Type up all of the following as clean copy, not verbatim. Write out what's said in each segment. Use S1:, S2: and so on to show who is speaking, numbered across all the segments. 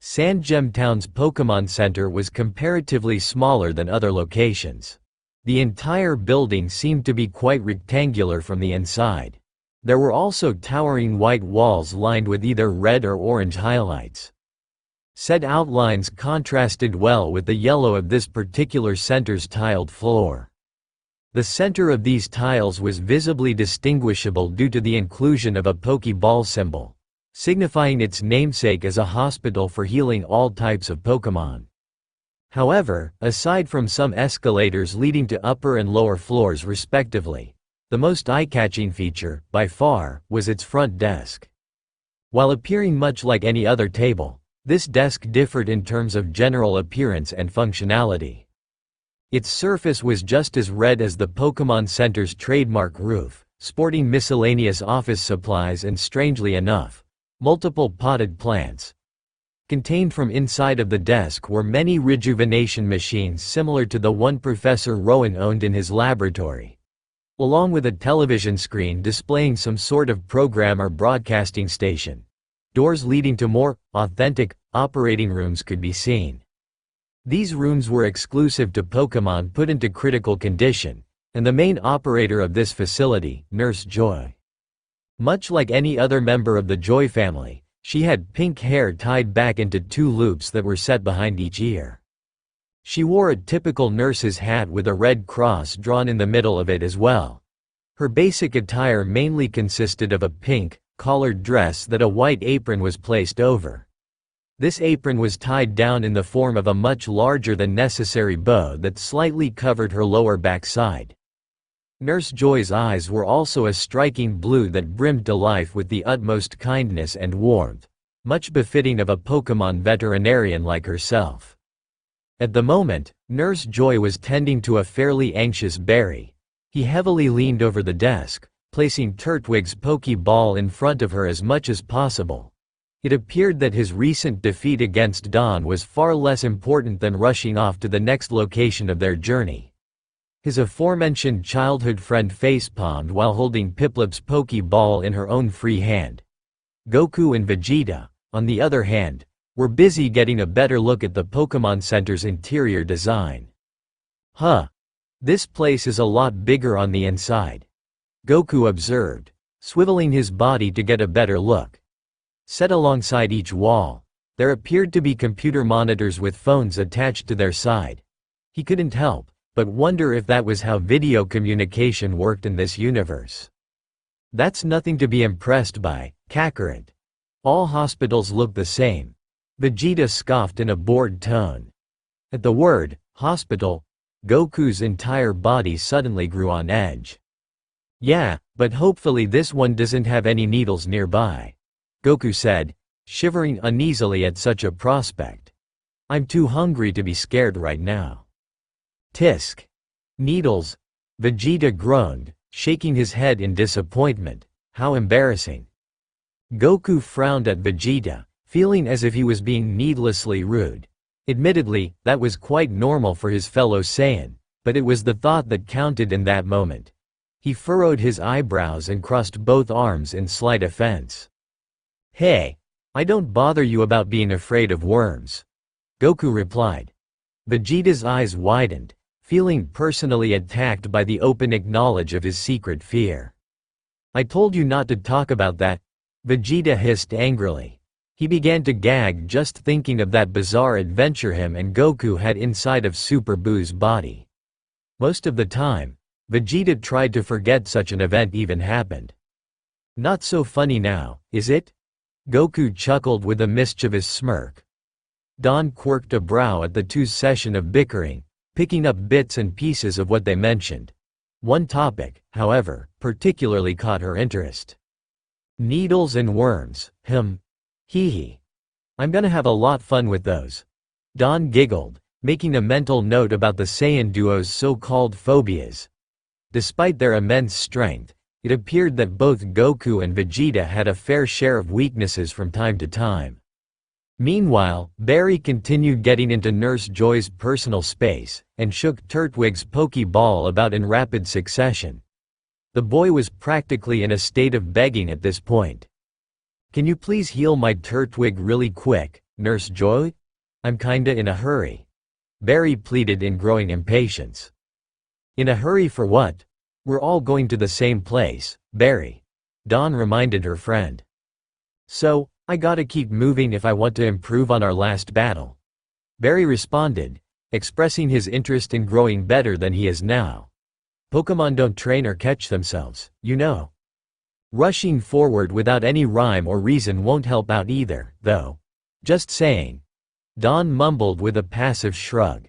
S1: Sandgem Town's Pokémon Center was comparatively smaller than other locations. The entire building seemed to be quite rectangular from the inside. There were also towering white walls lined with either red or orange highlights. Said outlines contrasted well with the yellow of this particular center's tiled floor. The center of these tiles was visibly distinguishable due to the inclusion of a Pokeball symbol, signifying its namesake as a hospital for healing all types of Pokémon. However, aside from some escalators leading to upper and lower floors respectively, the most eye-catching feature, by far, was its front desk. While appearing much like any other table, this desk differed in terms of general appearance and functionality. Its surface was just as red as the Pokémon Center's trademark roof, sporting miscellaneous office supplies and, strangely enough, multiple potted plants. Contained from inside of the desk were many rejuvenation machines similar to the one Professor Rowan owned in his laboratory, along with a television screen displaying some sort of program or broadcasting station. Doors leading to more authentic operating rooms could be seen. These rooms were exclusive to Pokémon put into critical condition, and the main operator of this facility, Nurse Joy. Much like any other member of the Joy family, she had pink hair tied back into 2 loops that were set behind each ear. She wore a typical nurse's hat with a red cross drawn in the middle of it as well. Her basic attire mainly consisted of a pink, collared dress that a white apron was placed over. This apron was tied down in the form of a much larger than necessary bow that slightly covered her lower backside. Nurse Joy's eyes were also a striking blue that brimmed to life with the utmost kindness and warmth, much befitting of a Pokémon veterinarian like herself. At the moment, Nurse Joy was tending to a fairly anxious Barry. He heavily leaned over the desk, placing Turtwig's Pokeball in front of her as much as possible. It appeared that his recent defeat against Dawn was far less important than rushing off to the next location of their journey. His aforementioned childhood friend facepalmed while holding Piplup's Pokeball in her own free hand. Goku and Vegeta, on the other hand, were busy getting a better look at the Pokémon Center's interior design. "Huh. This place is a lot bigger on the inside," Goku observed, swiveling his body to get a better look. Set alongside each wall, there appeared to be computer monitors with phones attached to their side. He couldn't help but wonder if that was how video communication worked in this universe. "That's nothing to be impressed by, Kakarot. All hospitals look the same," Vegeta scoffed in a bored tone. At the word, hospital, Goku's entire body suddenly grew on edge. "Yeah, but hopefully this one doesn't have any needles nearby," Goku said, shivering uneasily at such a prospect. "I'm too hungry to be scared right now." "Tisk. Needles," Vegeta groaned, shaking his head in disappointment. "How embarrassing." Goku frowned at Vegeta, feeling as if he was being needlessly rude. Admittedly, that was quite normal for his fellow Saiyan, but it was the thought that counted in that moment. He furrowed his eyebrows and crossed both arms in slight offense. "Hey, I don't bother you about being afraid of worms," Goku replied. Vegeta's eyes widened, feeling personally attacked by the open knowledge of his secret fear. "I told you not to talk about that," Vegeta hissed angrily. He began to gag just thinking of that bizarre adventure him and Goku had inside of Super Boo's body. Most of the time, Vegeta tried to forget such an event even happened. "Not so funny now, is it?" Goku chuckled with a mischievous smirk. Dawn quirked a brow at the two's session of bickering, picking up bits and pieces of what they mentioned. One topic, however, particularly caught her interest. "Needles and worms, hee hee. I'm gonna have a lot fun with those." Dawn giggled, making a mental note about the Saiyan duo's so-called phobias. Despite their immense strength, it appeared that both Goku and Vegeta had a fair share of weaknesses from time to time. Meanwhile, Barry continued getting into Nurse Joy's personal space, and shook Turtwig's Pokeball about in rapid succession. The boy was practically in a state of begging at this point. "Can you please heal my Turtwig really quick?" Nurse Joy? I'm kinda in a hurry. Barry pleaded in growing impatience. In a hurry for what? We're all going to the same place, Barry. Dawn reminded her friend. So, I gotta keep moving if I want to improve on our last battle. Barry responded, expressing his interest in growing better than he is now. Pokémon don't train or catch themselves, you know. Rushing forward without any rhyme or reason won't help out either, though. Just saying. Dawn mumbled with a passive shrug.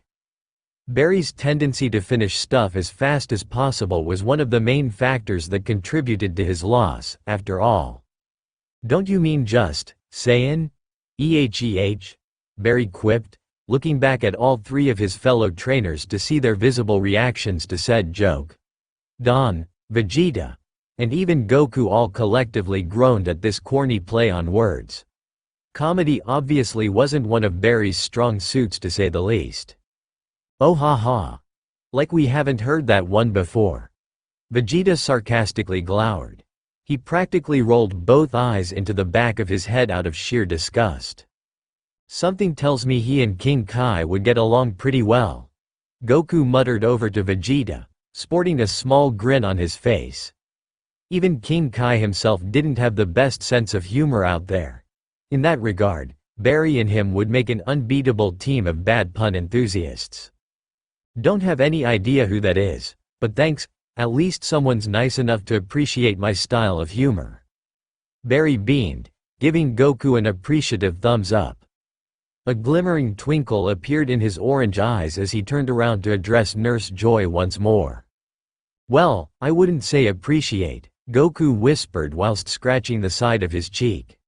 S1: Barry's tendency to finish stuff as fast as possible was one of the main factors that contributed to his loss, after all. Don't you mean just sayin'? Barry quipped, looking back at all three of his fellow trainers to see their visible reactions to said joke. Dawn, Vegeta, and even Goku all collectively groaned at this corny play on words. Comedy obviously wasn't one of Barry's strong suits to say the least. Oh ha ha. Like we haven't heard that one before. Vegeta sarcastically glowered. He practically rolled both eyes into the back of his head out of sheer disgust. Something tells me he and King Kai would get along pretty well. Goku muttered over to Vegeta, sporting a small grin on his face. Even King Kai himself didn't have the best sense of humor out there. In that regard, Barry and him would make an unbeatable team of bad pun enthusiasts. Don't have any idea who that is, but thanks, at least someone's nice enough to appreciate my style of humor. Barry beamed, giving Goku an appreciative thumbs up. A glimmering twinkle appeared in his orange eyes as he turned around to address Nurse Joy once more. Well, I wouldn't say appreciate, Goku whispered whilst scratching the side of his cheek.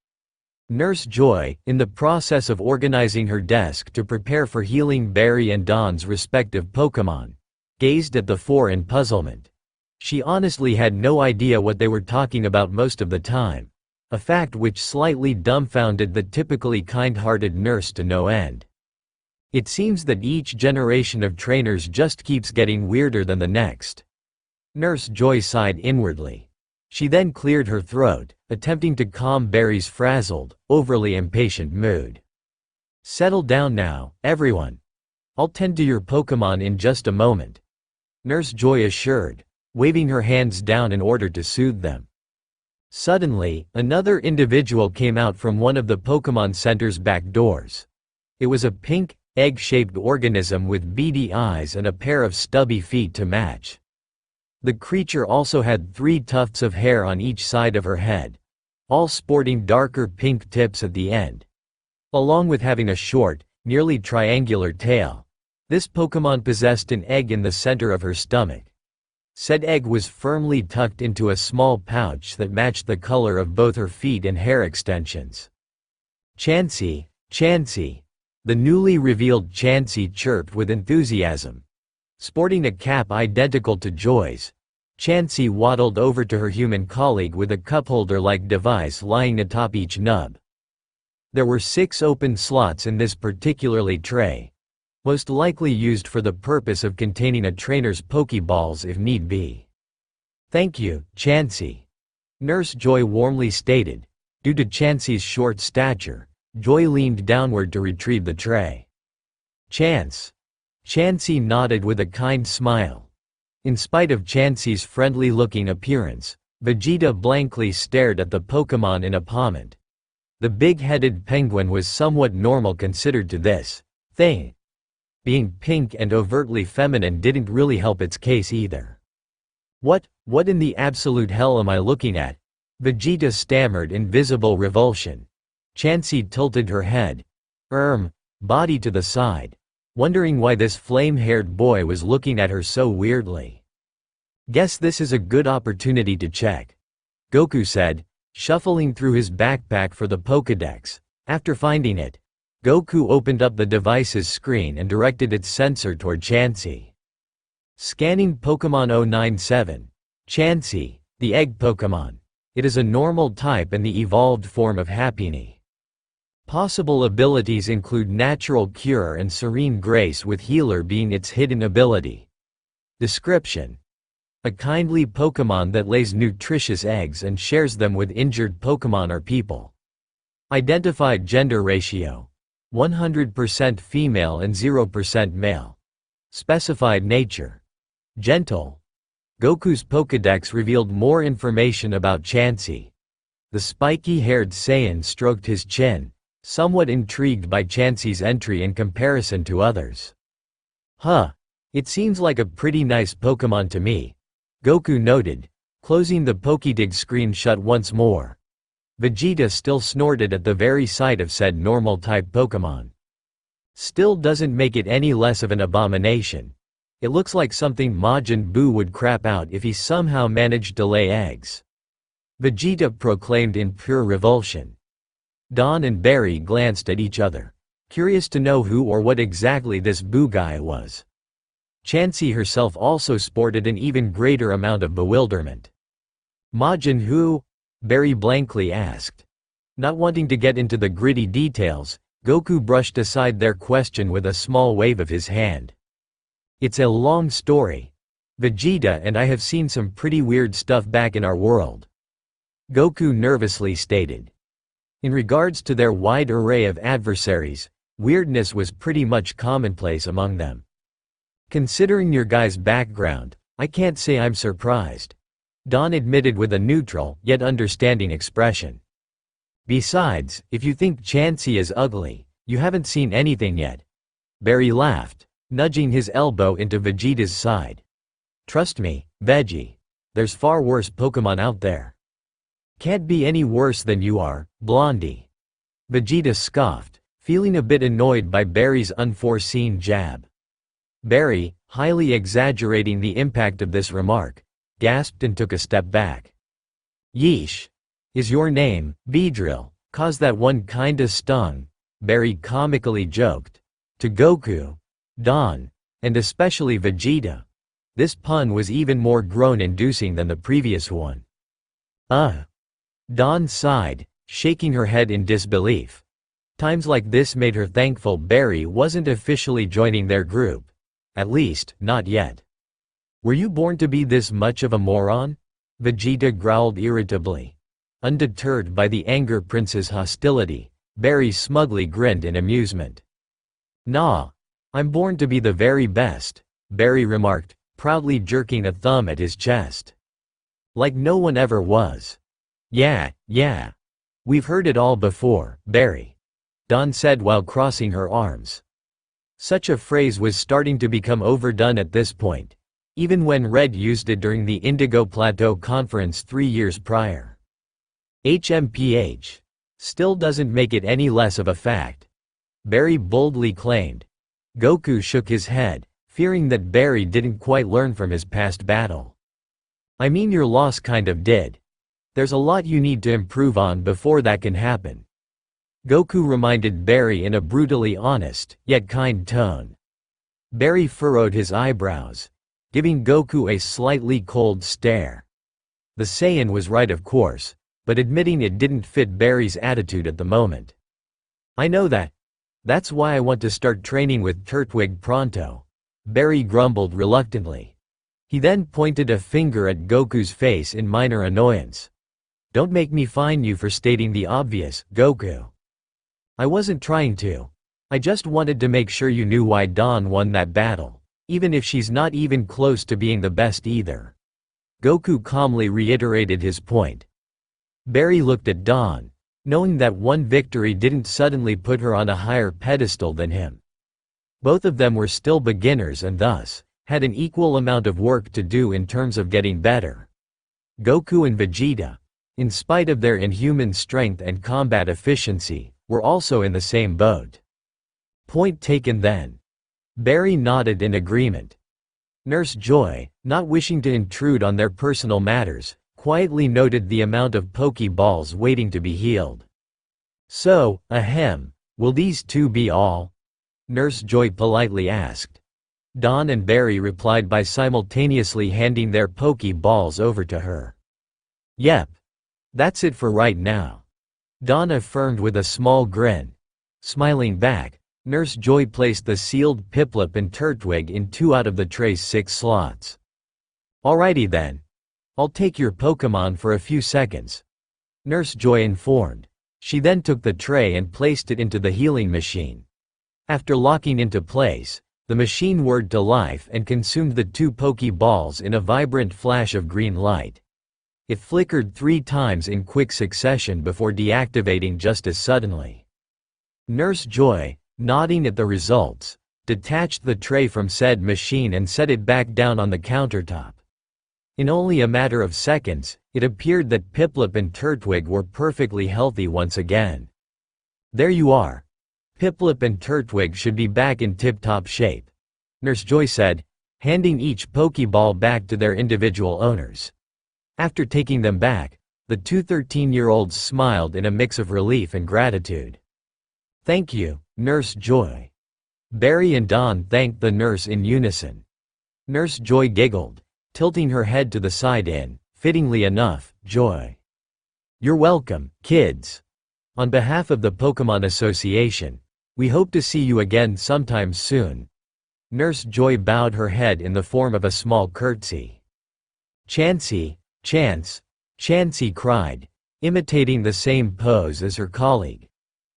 S1: Nurse Joy, in the process of organizing her desk to prepare for healing Barry and Dawn's respective Pokémon, gazed at the four in puzzlement. She honestly had no idea what they were talking about most of the time, a fact which slightly dumbfounded the typically kind-hearted nurse to no end. It seems that each generation of trainers just keeps getting weirder than the next. Nurse Joy sighed inwardly. She then cleared her throat, attempting to calm Barry's frazzled, overly impatient mood. Settle down now, everyone. I'll tend to your Pokémon in just a moment, Nurse Joy assured, waving her hands down in order to soothe them. Suddenly, another individual came out from one of the Pokémon Center's back doors. It was a pink, egg-shaped organism with beady eyes and a pair of stubby feet to match. The creature also had 3 tufts of hair on each side of her head, all sporting darker pink tips at the end. Along with having a short, nearly triangular tail, this Pokémon possessed an egg in the center of her stomach. Said egg was firmly tucked into a small pouch that matched the color of both her feet and hair extensions. Chansey, Chansey. The newly revealed Chansey chirped with enthusiasm. Sporting a cap identical to Joy's, Chansey waddled over to her human colleague with a cupholder-like device lying atop each nub. There were 6 open slots in this particularly tray, most likely used for the purpose of containing a trainer's Pokeballs if need be. Thank you, Chansey, Nurse Joy warmly stated. Due to Chansey's short stature, Joy leaned downward to retrieve the tray. Chansey nodded with a kind smile. In spite of Chansey's friendly-looking appearance, Vegeta blankly stared at the Pokémon in a pommet. The big-headed penguin was somewhat normal considered to this thing. Being pink and overtly feminine didn't really help its case either. What in the absolute hell am I looking at? Vegeta stammered in visible revulsion. Chansey tilted her head, body to the side, wondering why this flame-haired boy was looking at her so weirdly. Guess this is a good opportunity to check, Goku said, shuffling through his backpack for the Pokédex. After finding it, Goku opened up the device's screen and directed its sensor toward Chansey. Scanning Pokémon 097. Chansey, the egg Pokémon. It is a normal type and the evolved form of Happiny. Possible abilities include Natural Cure and Serene Grace, with Healer being its hidden ability. Description: a kindly Pokémon that lays nutritious eggs and shares them with injured Pokémon or people. Identified gender ratio: 100% female and 0% male. Specified nature: gentle. Goku's Pokédex revealed more information about Chansey. The spiky-haired Saiyan stroked his chin, somewhat intrigued by Chansey's entry in comparison to others. Huh. It seems like a pretty nice Pokémon to me, Goku noted, closing the Pokédex screen shut once more. Vegeta still snorted at the very sight of said normal-type Pokémon. Still doesn't make it any less of an abomination. It looks like something Majin Buu would crap out if he somehow managed to lay eggs, Vegeta proclaimed in pure revulsion. Don and Barry glanced at each other, curious to know who or what exactly this Buu guy was. Chansey herself also sported an even greater amount of bewilderment. Majin who? Barry blankly asked. Not wanting to get into the gritty details, Goku brushed aside their question with a small wave of his hand. It's a long story. Vegeta and I have seen some pretty weird stuff back in our world, Goku nervously stated. In regards to their wide array of adversaries, weirdness was pretty much commonplace among them. Considering your guy's background, I can't say I'm surprised, Don admitted with a neutral yet understanding expression. Besides, if you think Chansey is ugly, you haven't seen anything yet. Barry laughed, nudging his elbow into Vegeta's side. Trust me, Veggie. There's far worse Pokémon out there. Can't be any worse than you are, Blondie. Vegeta scoffed, feeling a bit annoyed by Barry's unforeseen jab. Barry, highly exaggerating the impact of this remark, gasped and took a step back. Yeesh. Is your name, Beedrill, 'cause that one kinda stung, Barry comically joked. To Goku, Don, and especially Vegeta, this pun was even more groan-inducing than the previous one. Don sighed, shaking her head in disbelief. Times like this made her thankful Barry wasn't officially joining their group. At least, not yet. Were you born to be this much of a moron? Vegeta growled irritably. Undeterred by the Anger Prince's hostility, Barry smugly grinned in amusement. Nah. I'm born to be the very best, Barry remarked, proudly jerking a thumb at his chest. Like no one ever was. Yeah. We've heard it all before, Barry, Don said while crossing her arms. Such a phrase was starting to become overdone at this point, even when Red used it during the Indigo Plateau Conference 3 years prior. HMPH. Still doesn't make it any less of a fact, Barry boldly claimed. Goku shook his head, fearing that Barry didn't quite learn from his past battle. I mean, your loss kind of did. There's a lot you need to improve on before that can happen, Goku reminded Barry in a brutally honest, yet kind tone. Barry furrowed his eyebrows, giving Goku a slightly cold stare. The Saiyan was right, of course, but admitting it didn't fit Barry's attitude at the moment. I know that. That's why I want to start training with Turtwig pronto, Barry grumbled reluctantly. He then pointed a finger at Goku's face in minor annoyance. Don't make me fine you for stating the obvious, Goku. I wasn't trying to. I just wanted to make sure you knew why Dawn won that battle, even if she's not even close to being the best either. Goku calmly reiterated his point. Barry looked at Dawn, knowing that one victory didn't suddenly put her on a higher pedestal than him. Both of them were still beginners and thus had an equal amount of work to do in terms of getting better. Goku and Vegeta, in spite of their inhuman strength and combat efficiency, were also in the same boat. Point taken then. Barry nodded in agreement. Nurse Joy, not wishing to intrude on their personal matters, quietly noted the amount of Pokeballs waiting to be healed. So, will these two be all? Nurse Joy politely asked. Don and Barry replied by simultaneously handing their Pokeballs over to her. Yep. That's it for right now, Don affirmed with a small grin. Smiling back, Nurse Joy placed the sealed Piplup and Turtwig in 2 out of the tray's 6 slots. Alrighty then. I'll take your Pokémon for a few seconds, Nurse Joy informed. She then took the tray and placed it into the healing machine. After locking into place, the machine whirred to life and consumed the 2 Pokeballs in a vibrant flash of green light. It flickered 3 times in quick succession before deactivating just as suddenly. Nurse Joy, nodding at the results, detached the tray from said machine and set it back down on the countertop. In only a matter of seconds, it appeared that Piplup and Turtwig were perfectly healthy once again. There you are. Piplup and Turtwig should be back in tip-top shape, Nurse Joy said, handing each Pokeball back to their individual owners. After taking them back, the 2 13-year-olds smiled in a mix of relief and gratitude. Thank you, Nurse Joy. Barry and Don thanked the nurse in unison. Nurse Joy giggled, tilting her head to the side in, fittingly enough, joy. You're welcome, kids. On behalf of the Pokémon Association, we hope to see you again sometime soon. Nurse Joy bowed her head in the form of a small curtsy. Chansey, Chance, Chansey cried, imitating the same pose as her colleague.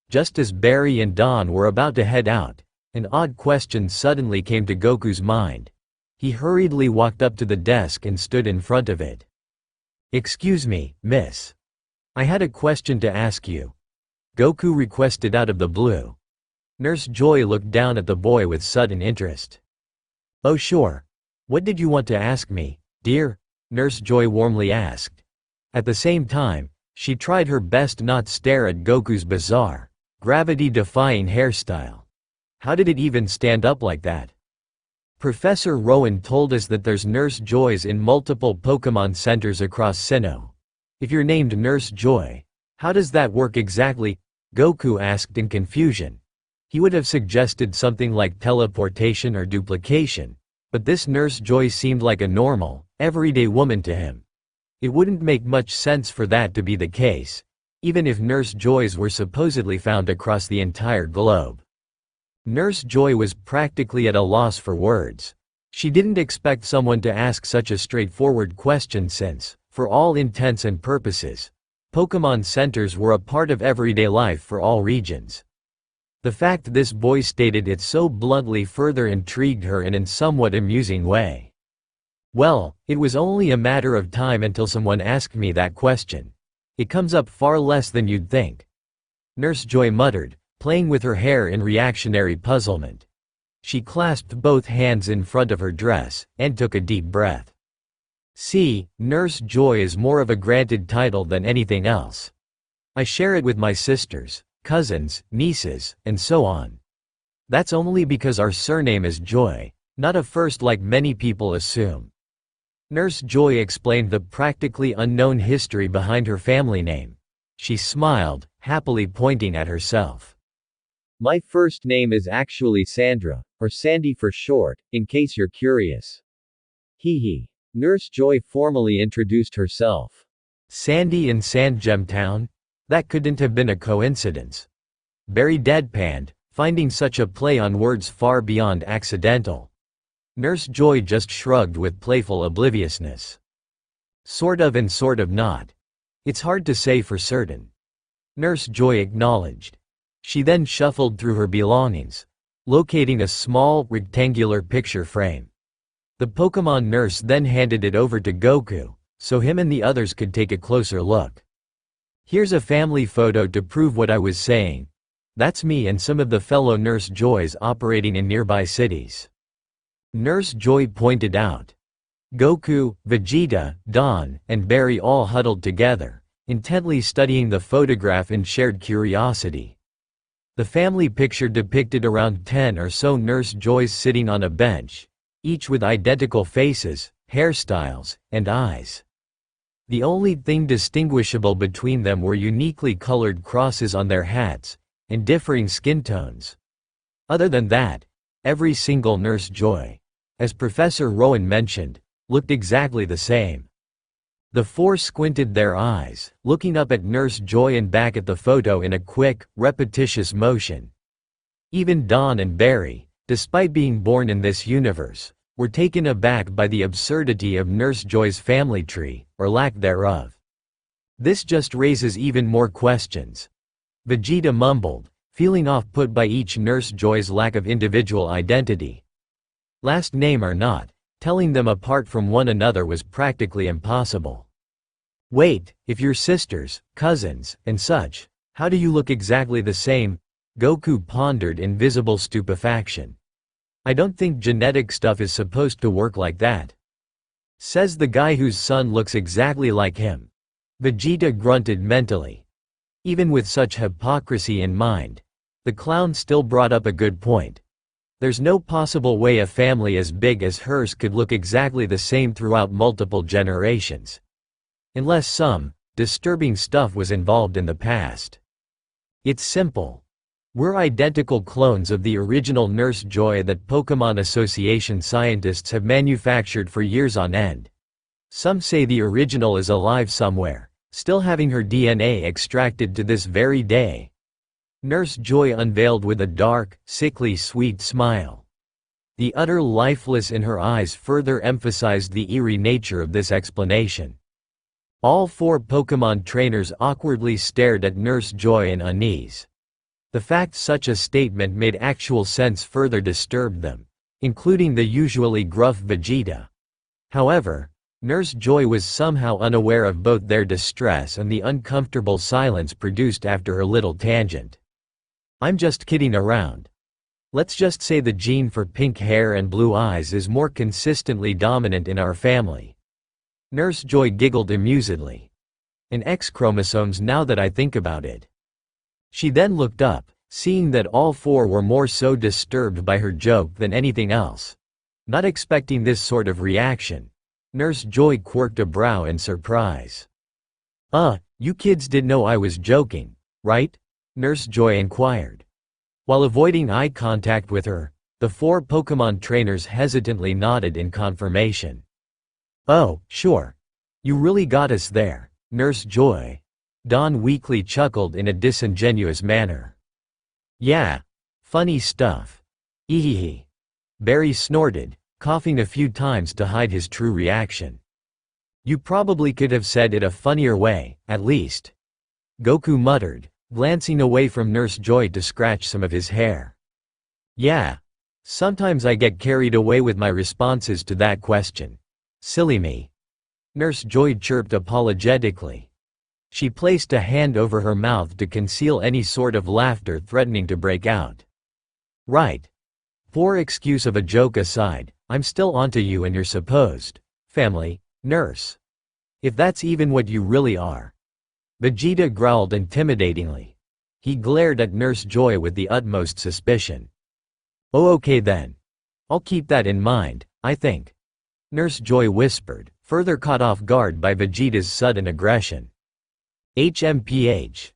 S1: Just as Barry and Don were about to head out, an odd question suddenly came to Goku's mind. He hurriedly walked up to the desk and stood in front of it. Excuse me, miss. I had a question to ask you. Goku requested out of the blue. Nurse Joy looked down at the boy with sudden interest. Oh sure. What did you want to ask me, dear? Nurse Joy warmly asked. At the same time, she tried her best not stare at Goku's bizarre, gravity-defying hairstyle. How did it even stand up like that? Professor Rowan told us that there's Nurse Joys in multiple Pokémon centers across Sinnoh. If you're named Nurse Joy, how does that work exactly? Goku asked in confusion. He would have suggested something like teleportation or duplication, but this Nurse Joy seemed like a normal, everyday woman to him. It wouldn't make much sense for that to be the case, even if Nurse Joys were supposedly found across the entire globe. Nurse Joy was practically at a loss for words. She didn't expect someone to ask such a straightforward question since, for all intents and purposes, Pokémon centers were a part of everyday life for all regions. The fact this boy stated it so bluntly further intrigued her in a somewhat amusing way. Well, it was only a matter of time until someone asked me that question. It comes up far less than you'd think. Nurse Joy muttered, playing with her hair in reactionary puzzlement. She clasped both hands in front of her dress, and took a deep breath. See, Nurse Joy is more of a granted title than anything else. I share it with my sisters, cousins, nieces, and so on. That's only because our surname is Joy, not a first like many people assume. Nurse Joy explained the practically unknown history behind her family name. She smiled, happily pointing at herself. My first name is actually Sandra, or Sandy for short, in case you're curious. Hee hee. Nurse Joy formally introduced herself. Sandy in Sandgemtown? That couldn't have been a coincidence. Barry deadpanned, finding such a play on words far beyond accidental. Nurse Joy just shrugged with playful obliviousness. Sort of and sort of not. It's hard to say for certain. Nurse Joy acknowledged. She then shuffled through her belongings, locating a small, rectangular picture frame. The Pokémon nurse then handed it over to Goku, so him and the others could take a closer look. Here's a family photo to prove what I was saying. That's me and some of the fellow Nurse Joys operating in nearby cities. Nurse Joy pointed out. Goku, Vegeta, Don, and Barry all huddled together, intently studying the photograph in shared curiosity. The family picture depicted around 10 or so Nurse Joys sitting on a bench, each with identical faces, hairstyles, and eyes. The only thing distinguishable between them were uniquely colored crosses on their hats, and differing skin tones. Other than that, every single Nurse Joy, as Professor Rowan mentioned, looked exactly the same. The four squinted their eyes, looking up at Nurse Joy and back at the photo in a quick, repetitious motion. Even Don and Barry, despite being born in this universe, were taken aback by the absurdity of Nurse Joy's family tree, or lack thereof. This just raises even more questions. Vegeta mumbled, feeling off-put by each Nurse Joy's lack of individual identity. Last name or not, telling them apart from one another was practically impossible. Wait, if you're sisters, cousins, and such, how do you look exactly the same? Goku pondered in visible stupefaction. I don't think genetic stuff is supposed to work like that. Says the guy whose son looks exactly like him. Vegeta grunted mentally. Even with such hypocrisy in mind, the clown still brought up a good point. There's no possible way a family as big as hers could look exactly the same throughout multiple generations. Unless some disturbing stuff was involved in the past. It's simple. We're identical clones of the original Nurse Joy that Pokémon Association scientists have manufactured for years on end. Some say the original is alive somewhere, still having her DNA extracted to this very day. Nurse Joy unveiled with a dark, sickly sweet smile. The utter lifeless in her eyes further emphasized the eerie nature of this explanation. All four Pokémon trainers awkwardly stared at Nurse Joy in unease. The fact such a statement made actual sense further disturbed them, including the usually gruff Vegeta. However, Nurse Joy was somehow unaware of both their distress and the uncomfortable silence produced after her little tangent. I'm just kidding around. Let's just say the gene for pink hair and blue eyes is more consistently dominant in our family. Nurse Joy giggled amusedly. An X chromosomes now that I think about it. She then looked up, seeing that all four were more so disturbed by her joke than anything else. Not expecting this sort of reaction, Nurse Joy quirked a brow in surprise. You kids did know I was joking, right? Nurse Joy inquired. While avoiding eye contact with her, the four Pokémon trainers hesitantly nodded in confirmation. Oh, sure. You really got us there, Nurse Joy. Don weakly chuckled in a disingenuous manner. Yeah. Funny stuff. Ehehe. Barry snorted, coughing a few times to hide his true reaction. You probably could have said it a funnier way, at least. Goku muttered, glancing away from Nurse Joy to scratch some of his hair. Yeah. Sometimes I get carried away with my responses to that question. Silly me. Nurse Joy chirped apologetically. She placed a hand over her mouth to conceal any sort of laughter threatening to break out. Right. Poor excuse of a joke aside, I'm still onto you and your supposed family, nurse. If that's even what you really are. Vegeta growled intimidatingly. He glared at Nurse Joy with the utmost suspicion. Oh, okay then. I'll keep that in mind, I think. Nurse Joy whispered, further caught off guard by Vegeta's sudden aggression. HMPH.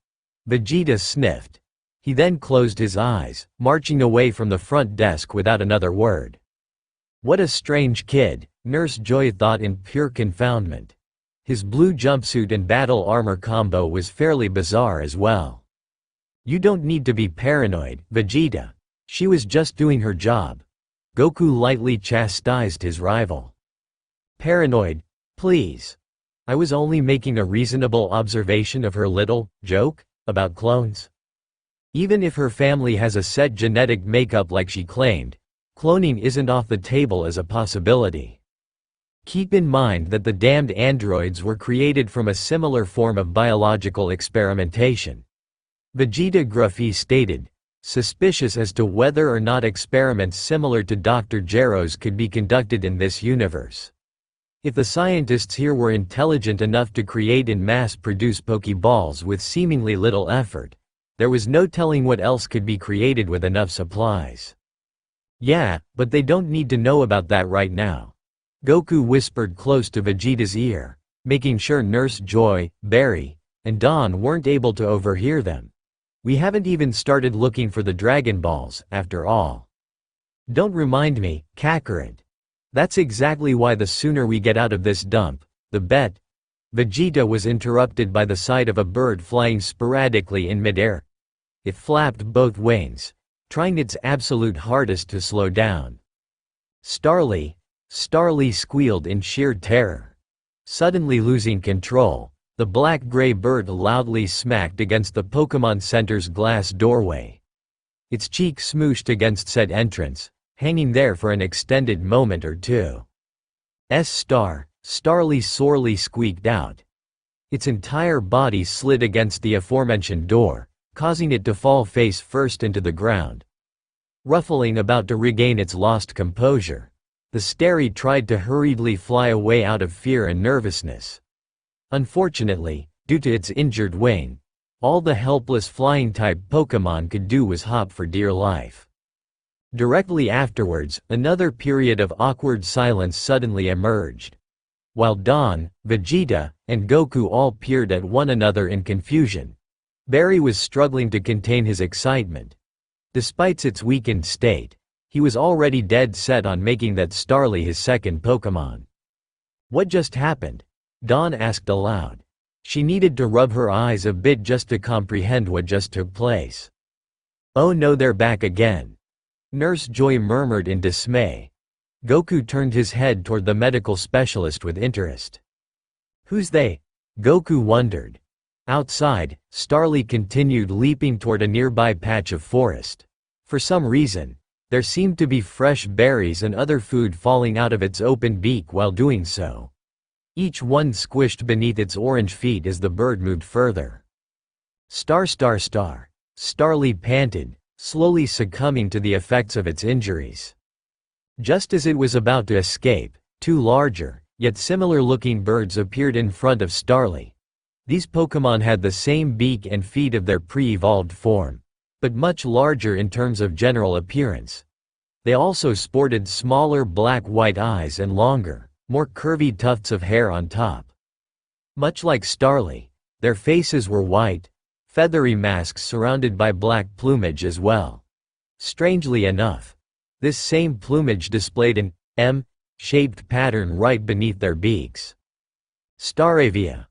S1: Vegeta sniffed. He then closed his eyes, marching away from the front desk without another word. What a strange kid, Nurse Joy thought in pure confoundment. His blue jumpsuit and battle armor combo was fairly bizarre as well. You don't need to be paranoid, Vegeta. She was just doing her job. Goku lightly chastised his rival. Paranoid? Please. I was only making a reasonable observation of her little joke about clones. Even if her family has a set genetic makeup like she claimed, cloning isn't off the table as a possibility. Keep in mind that the damned androids were created from a similar form of biological experimentation. Vegeta gruffly stated, suspicious as to whether or not experiments similar to Dr. Gero's could be conducted in this universe. If the scientists here were intelligent enough to create and mass-produce Pokeballs with seemingly little effort, there was no telling what else could be created with enough supplies. Yeah, but they don't need to know about that right now. Goku whispered close to Vegeta's ear, making sure Nurse Joy, Barry, and Don weren't able to overhear them. We haven't even started looking for the Dragon Balls, after all. Don't remind me, Kakarot. That's exactly why the sooner we get out of this dump, the bet. Vegeta was interrupted by the sight of a bird flying sporadically in midair. It flapped both wings, trying its absolute hardest to slow down. Starly squealed in sheer terror. Suddenly losing control, the black-gray bird loudly smacked against the Pokémon Center's glass doorway, its cheek smooshed against said entrance, hanging there for an extended moment or two. Starly sorely squeaked out. Its entire body slid against the aforementioned door, causing it to fall face first into the ground. Ruffling about to regain its lost composure, the starry tried to hurriedly fly away out of fear and nervousness. Unfortunately, due to its injured wing, all the helpless flying-type Pokémon could do was hop for dear life. Directly afterwards, another period of awkward silence suddenly emerged. While Dawn, Vegeta, and Goku all peered at one another in confusion, Barry was struggling to contain his excitement. Despite its weakened state, he was already dead set on making that Starly his second Pokémon. "What just happened?" Dawn asked aloud. She needed to rub her eyes a bit just to comprehend what just took place. "Oh no, they're back again," Nurse Joy murmured in dismay. Goku turned his head toward the medical specialist with interest. "Who's they?" Goku wondered. Outside, Starly continued leaping toward a nearby patch of forest. For some reason, there seemed to be fresh berries and other food falling out of its open beak while doing so. Each one squished beneath its orange feet as the bird moved further. Star. Starly panted, slowly succumbing to the effects of its injuries. Just as it was about to escape, two larger, yet similar-looking birds appeared in front of Starly. These Pokémon had the same beak and feet of their pre-evolved form, but much larger in terms of general appearance. They also sported smaller black-white eyes and longer, more curvy tufts of hair on top. Much like Starly, their faces were white, feathery masks surrounded by black plumage as well. Strangely enough, this same plumage displayed an M-shaped pattern right beneath their beaks. Staravia.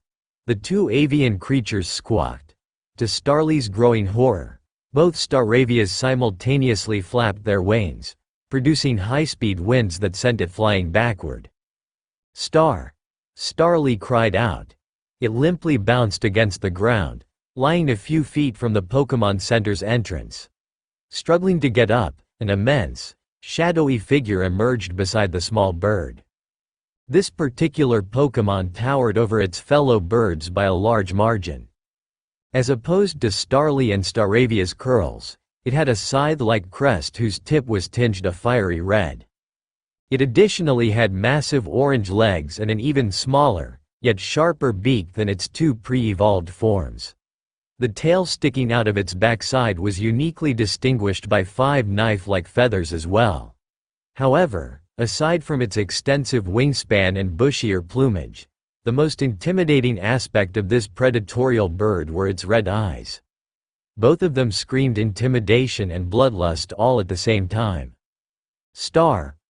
S1: The two avian creatures squawked. To Starly's growing horror, both Staravias simultaneously flapped their wings, producing high-speed winds that sent it flying backward. Starly cried out. It limply bounced against the ground, lying a few feet from the Pokémon Center's entrance. Struggling to get up, an immense, shadowy figure emerged beside the small bird. This particular Pokémon towered over its fellow birds by a large margin. As opposed to Starly and Staravia's curls, it had a scythe-like crest whose tip was tinged a fiery red. It additionally had massive orange legs and an even smaller, yet sharper beak than its two pre-evolved forms. The tail sticking out of its backside was uniquely distinguished by 5 knife-like feathers as well. However, aside from its extensive wingspan and bushier plumage, the most intimidating aspect of this predatorial bird were its red eyes. Both of them screamed intimidation and bloodlust all at the same time.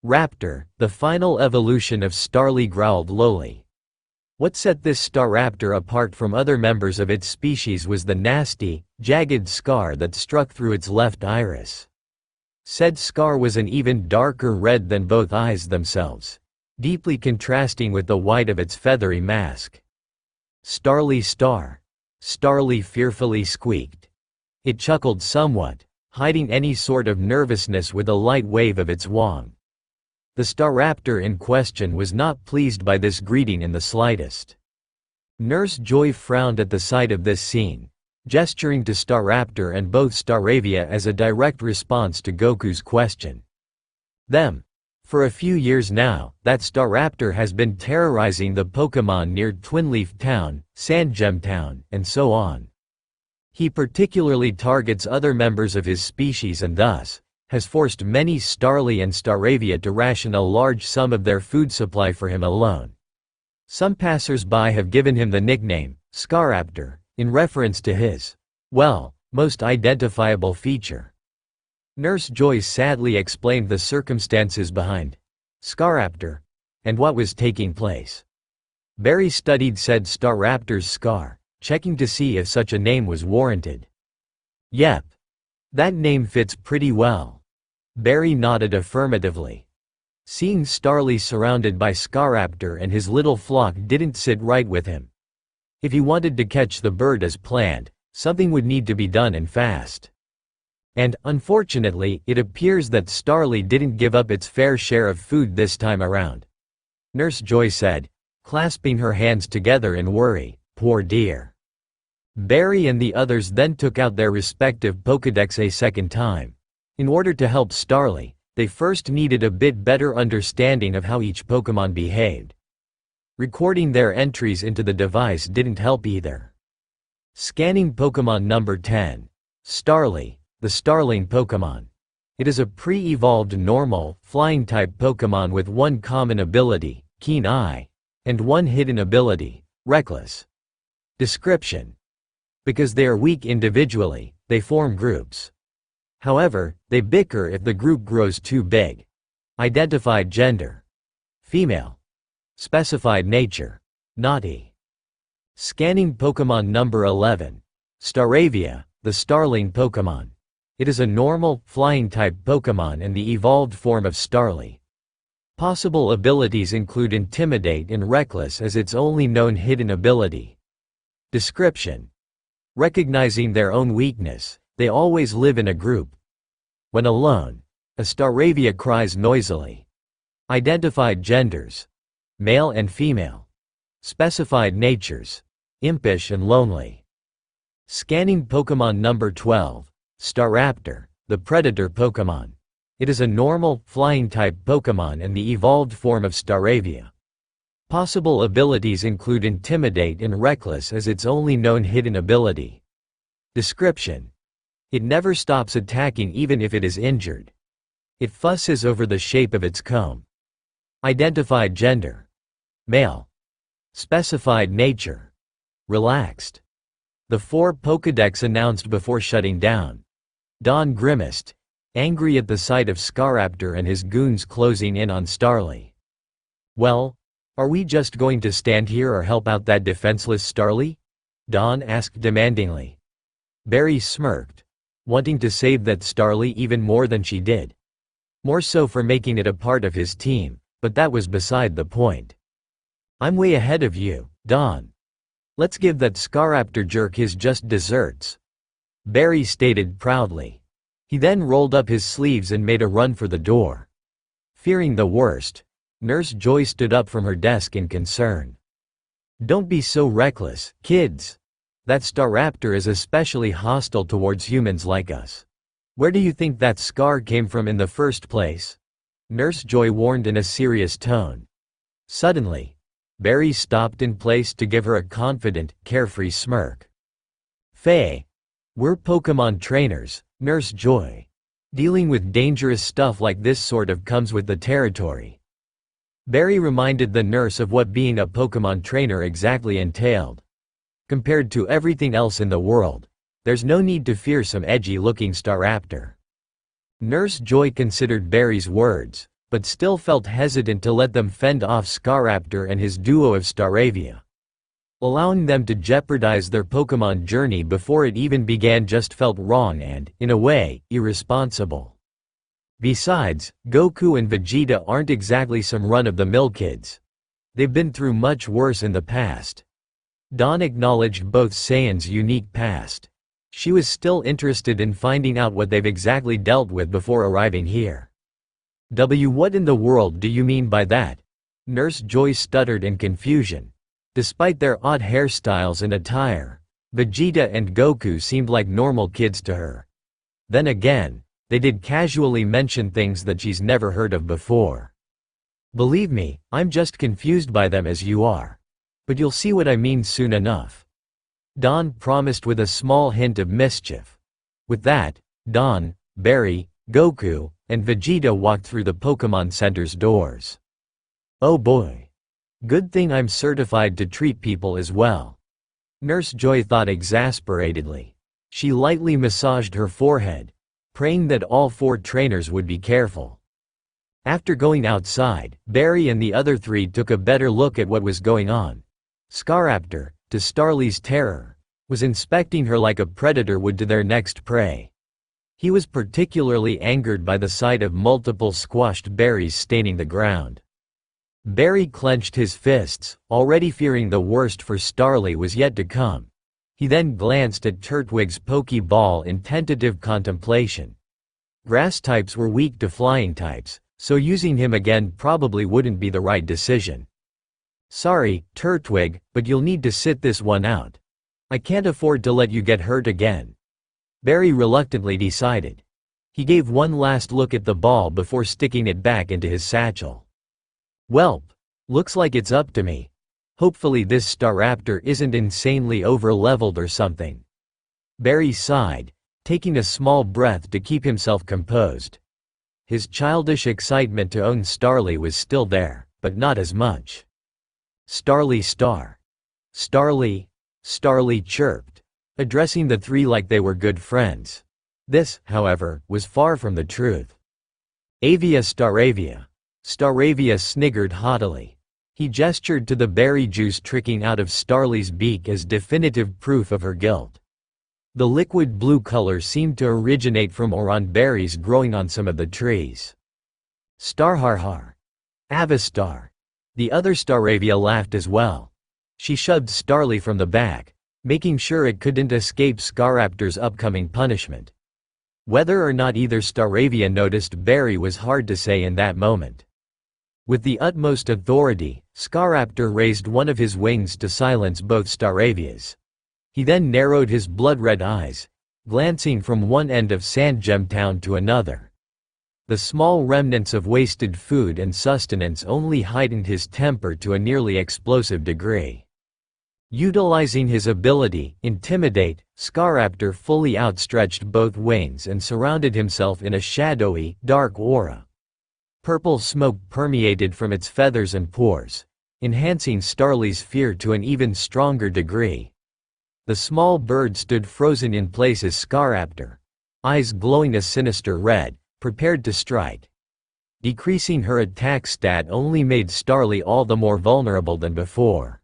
S1: Raptor, the final evolution of Starly, growled lowly. What set this Staraptor apart from other members of its species was the nasty, jagged scar that struck through its left iris. Said scar was an even darker red than both eyes themselves, deeply contrasting with the white of its feathery mask. Starly fearfully squeaked. It chuckled somewhat, hiding any sort of nervousness with a light wave of its wong. The Staraptor in question was not pleased by this greeting in the slightest. Nurse Joy frowned at the sight of this scene, gesturing to Staraptor and both Staravia as a direct response to Goku's question. For a few years now, that Staraptor has been terrorizing the Pokémon near Twinleaf Town, Sandgem Town, and so on. He particularly targets other members of his species and thus has forced many Starly and Staravia to ration a large sum of their food supply for him alone. Some passers-by have given him the nickname, Scaraptor, in reference to his, most identifiable feature. Nurse Joy sadly explained the circumstances behind Scaraptor and what was taking place. Barry studied said Staraptor's scar, checking to see if such a name was warranted. Yep. That name fits pretty well. Barry nodded affirmatively. Seeing Starly surrounded by Scaraptor and his little flock didn't sit right with him. If he wanted to catch the bird as planned, something would need to be done and fast. And, unfortunately, it appears that Starly didn't give up its fair share of food this time around. Nurse Joy said, clasping her hands together in worry. Poor dear. Barry and the others then took out their respective Pokédex a second time. In order to help Starly, they first needed a bit better understanding of how each Pokémon behaved. Recording their entries into the device didn't help either. Scanning Pokémon number 10. Starly, the Starling Pokémon. It is a pre-evolved normal, flying-type Pokémon with one common ability, Keen Eye, and one hidden ability, Reckless. Description: because they are weak individually, they form groups. However, they bicker if the group grows too big. Identified gender: female. Specified nature: naughty. Scanning Pokémon number 11. Staravia, the Starling Pokémon. It is a normal, flying-type Pokémon and the evolved form of Starly. Possible abilities include Intimidate and Reckless as its only known hidden ability. Description: recognizing their own weakness, they always live in a group. When alone, a Staravia cries noisily. Identified genders: male and female. Specified natures: impish and lonely. Scanning Pokémon number 12. Staraptor, the Predator Pokémon. It is a normal, flying-type Pokémon and the evolved form of Staravia. Possible abilities include Intimidate and Reckless as its only known hidden ability. Description: it never stops attacking even if it is injured. It fusses over the shape of its comb. Identified gender: male. Specified nature: relaxed. The 4 Pokédex announced before shutting down. Don grimaced, angry at the sight of Staraptor and his goons closing in on Starly. Well, are we just going to stand here or help out that defenseless Starly? Don asked demandingly. Barry smirked, wanting to save that Starly even more than she did. More so for making it a part of his team, but that was beside the point. I'm way ahead of you, Don. Let's give that Staraptor jerk his just desserts, Barry stated proudly. He then rolled up his sleeves and made a run for the door. Fearing the worst, Nurse Joy stood up from her desk in concern. Don't be so reckless, kids. That Staraptor is especially hostile towards humans like us. Where do you think that scar came from in the first place? Nurse Joy warned in a serious tone. Suddenly, Barry stopped in place to give her a confident, carefree smirk. Faye, we're Pokémon trainers, Nurse Joy. Dealing with dangerous stuff like this sort of comes with the territory. Barry reminded the nurse of what being a Pokémon trainer exactly entailed. Compared to everything else in the world, there's no need to fear some edgy-looking Staraptor. Nurse Joy considered Barry's words, but still felt hesitant to let them fend off Staraptor and his duo of Staravia. Allowing them to jeopardize their Pokémon journey before it even began just felt wrong and, in a way, irresponsible. Besides, Goku and Vegeta aren't exactly some run-of-the-mill kids. They've been through much worse in the past. Dawn acknowledged both Saiyan's unique past. She was still interested in finding out what they've exactly dealt with before arriving here. What in the world do you mean by that? Nurse Joy stuttered in confusion. Despite their odd hairstyles and attire, Vegeta and Goku seemed like normal kids to her. Then again, they did casually mention things that she's never heard of before. Believe me, I'm just confused by them as you are. But you'll see what I mean soon enough. Dawn promised with a small hint of mischief. With that, Dawn, Barry, Goku, and Vegeta walked through the Pokémon Center's doors. Oh boy. Good thing I'm certified to treat people as well. Nurse Joy thought exasperatedly. She lightly massaged her forehead, praying that all 4 trainers would be careful. After going outside, Barry and the other 3 took a better look at what was going on. Staraptor, to Starly's terror, was inspecting her like a predator would to their next prey. He was particularly angered by the sight of multiple squashed berries staining the ground. Barry clenched his fists, already fearing the worst for Starly was yet to come. He then glanced at Turtwig's Pokeball in tentative contemplation. Grass types were weak to flying types, so using him again probably wouldn't be the right decision. Sorry, Turtwig, but you'll need to sit this one out. I can't afford to let you get hurt again. Barry reluctantly decided. He gave one last look at the ball before sticking it back into his satchel. Welp. Looks like it's up to me. Hopefully this Staraptor isn't insanely over-leveled or something. Barry sighed, taking a small breath to keep himself composed. His childish excitement to own Starly was still there, but not as much. Starly Star. Starly. Starly chirped, addressing the three like they were good friends. This, however, was far from the truth. Avia Staravia. Staravia sniggered haughtily. He gestured to the berry juice trickling out of Starly's beak as definitive proof of her guilt. The liquid blue color seemed to originate from oran berries growing on some of the trees. Starharhar. Avistar. The other Staravia laughed as well. She shoved Starly from the back, making sure it couldn't escape Scaraptor's upcoming punishment. Whether or not either Staravia noticed Barry was hard to say in that moment. With the utmost authority, Scaraptor raised one of his wings to silence both Staravias. He then narrowed his blood-red eyes, glancing from one end of Sandgem Town to another. The small remnants of wasted food and sustenance only heightened his temper to a nearly explosive degree. Utilizing his ability, Intimidate, Scaraptor fully outstretched both wings and surrounded himself in a shadowy, dark aura. Purple smoke permeated from its feathers and pores, enhancing Starly's fear to an even stronger degree. The small bird stood frozen in place as Scaraptor, eyes glowing a sinister red, prepared to strike. Decreasing her attack stat only made Starly all the more vulnerable than before.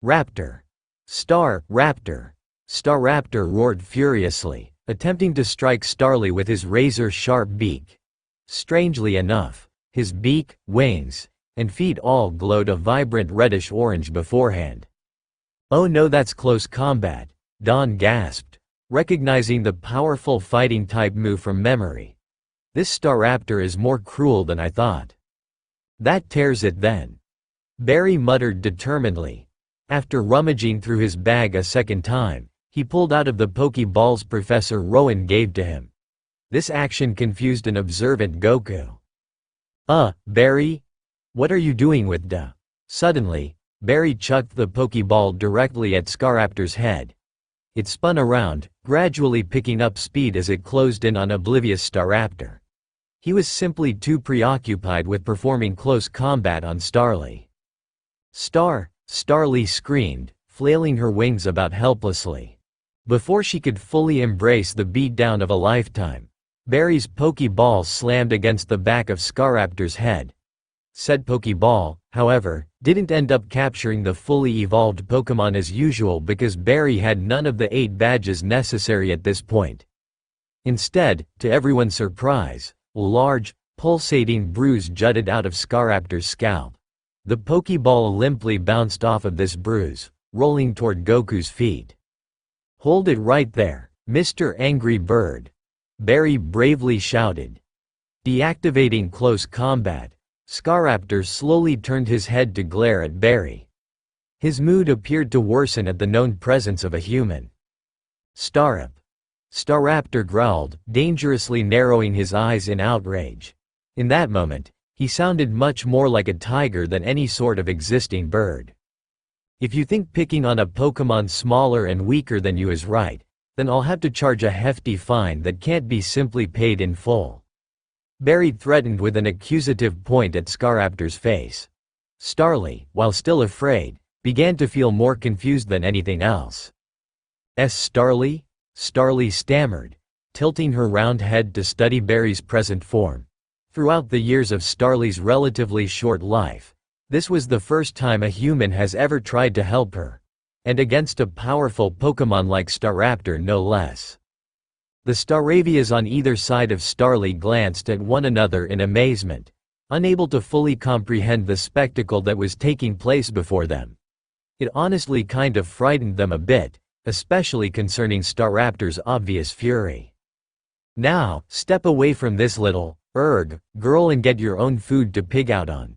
S1: Raptor. Raptor. Staraptor roared furiously, attempting to strike Starly with his razor-sharp beak. Strangely enough, his beak, wings, and feet all glowed a vibrant reddish-orange beforehand. Oh no, that's close combat, Dawn gasped, recognizing the powerful fighting-type move from memory. This Staraptor is more cruel than I thought. That tears it then. Barry muttered determinedly. After rummaging through his bag a second time, he pulled out of the Pokeballs Professor Rowan gave to him. This action confused an observant Goku. Barry? What are you doing with da? Suddenly, Barry chucked the Pokeball directly at Scaraptor's head. It spun around, gradually picking up speed as it closed in on oblivious Staraptor. He was simply too preoccupied with performing close combat on Starly. Starly screamed, flailing her wings about helplessly. Before she could fully embrace the beatdown of a lifetime, Barry's Pokeball slammed against the back of Scaraptor's head. Said Pokeball, however, didn't end up capturing the fully evolved Pokémon as usual because Barry had none of the 8 badges necessary at this point. Instead, to everyone's surprise, a large, pulsating bruise jutted out of Scaraptor's scalp. The Pokeball limply bounced off of this bruise, rolling toward Goku's feet. Hold it right there, Mr. Angry Bird, Barry bravely shouted. Deactivating close combat, Scaraptor slowly turned his head to glare at Barry. His mood appeared to worsen at the known presence of a human. Staraptor growled, dangerously narrowing his eyes in outrage. In that moment, he sounded much more like a tiger than any sort of existing bird. If you think picking on a Pokémon smaller and weaker than you is right, then I'll have to charge a hefty fine that can't be simply paid in full. Barry threatened with an accusative point at Scaraptor's face. Starly, while still afraid, began to feel more confused than anything else. Starly? Starly stammered, tilting her round head to study Barry's present form. Throughout the years of Starly's relatively short life, this was the first time a human has ever tried to help her. And against a powerful Pokémon like Staraptor no less. The Staravias on either side of Starly glanced at one another in amazement, unable to fully comprehend the spectacle that was taking place before them. It honestly kind of frightened them a bit, especially concerning Staraptor's obvious fury. Now, step away from this little girl and get your own food to pig out on.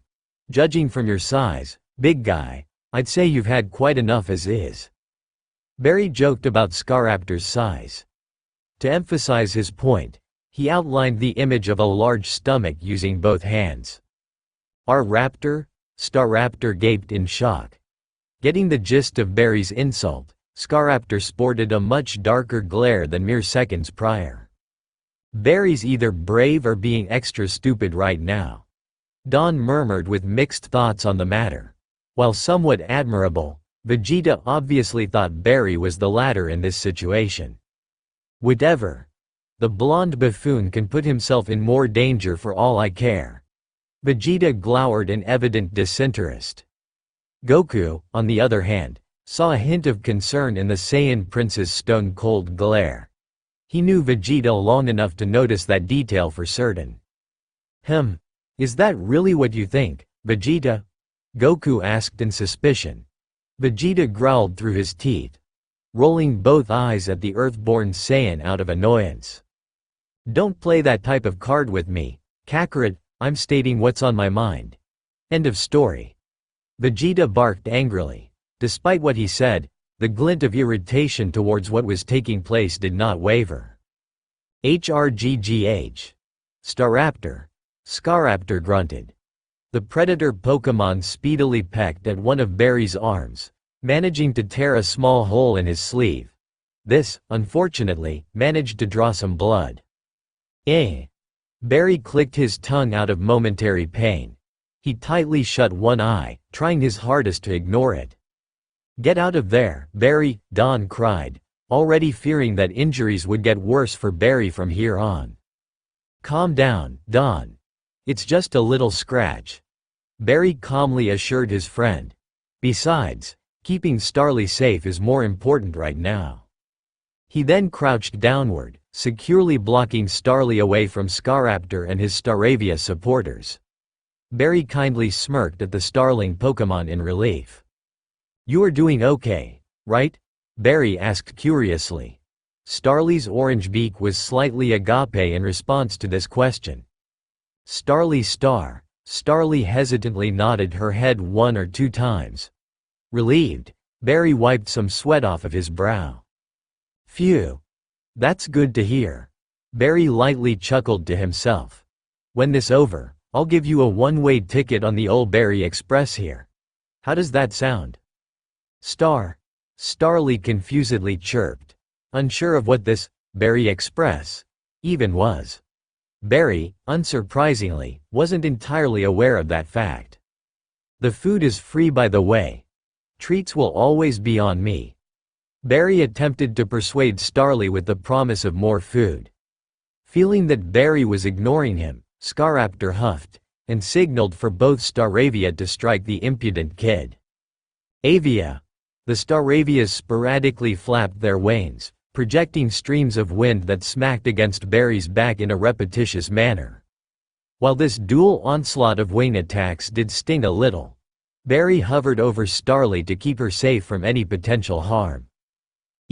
S1: Judging from your size, big guy, I'd say you've had quite enough as is. Barry joked about Staraptor's size. To emphasize his point, he outlined the image of a large stomach using both hands. Our raptor? Staraptor gaped in shock. Getting the gist of Barry's insult, Staraptor sported a much darker glare than mere seconds prior. Barry's either brave or being extra stupid right now. Don murmured with mixed thoughts on the matter. While somewhat admirable, Vegeta obviously thought Barry was the latter in this situation. Whatever. The blonde buffoon can put himself in more danger for all I care. Vegeta glowered in evident disinterest. Goku, on the other hand, saw a hint of concern in the Saiyan Prince's stone-cold glare. He knew Vegeta long enough to notice that detail for certain. Is that really what you think, Vegeta? Goku asked in suspicion. Vegeta growled through his teeth, rolling both eyes at the Earth-born Saiyan out of annoyance. Don't play that type of card with me, Kakarot, I'm stating what's on my mind. End of story. Vegeta barked angrily. Despite what he said, the glint of irritation towards what was taking place did not waver. HRGGH. Staraptor. Staraptor grunted. The predator Pokémon speedily pecked at one of Barry's arms, managing to tear a small hole in his sleeve. This, unfortunately, managed to draw some blood. Barry clicked his tongue out of momentary pain. He tightly shut one eye, trying his hardest to ignore it. Get out of there, Barry, Don cried, already fearing that injuries would get worse for Barry from here on. Calm down, Don. It's just a little scratch. Barry calmly assured his friend. Besides, keeping Starly safe is more important right now. He then crouched downward, securely blocking Starly away from Staraptor and his Staravia supporters. Barry kindly smirked at the starling Pokémon in relief. You are doing okay, right? Barry asked curiously. Starly's orange beak was slightly agape in response to this question. Starly hesitantly nodded her head 1 or 2 times. Relieved, Barry wiped some sweat off of his brow. Phew. That's good to hear. Barry lightly chuckled to himself. When this over, I'll give you a one-way ticket on the Old Barry Express here. How does that sound? Starly confusedly chirped, unsure of what this Barry Express even was. Barry, unsurprisingly, wasn't entirely aware of that fact. The food is free, by the way. Treats will always be on me. Barry attempted to persuade Starly with the promise of more food. Feeling that Barry was ignoring him, Staraptor huffed, and signaled for both Staravia to strike the impudent kid. Avia. The Staravias sporadically flapped their wains, projecting streams of wind that smacked against Barry's back in a repetitious manner. While this dual onslaught of wing attacks did sting a little, Barry hovered over Starly to keep her safe from any potential harm.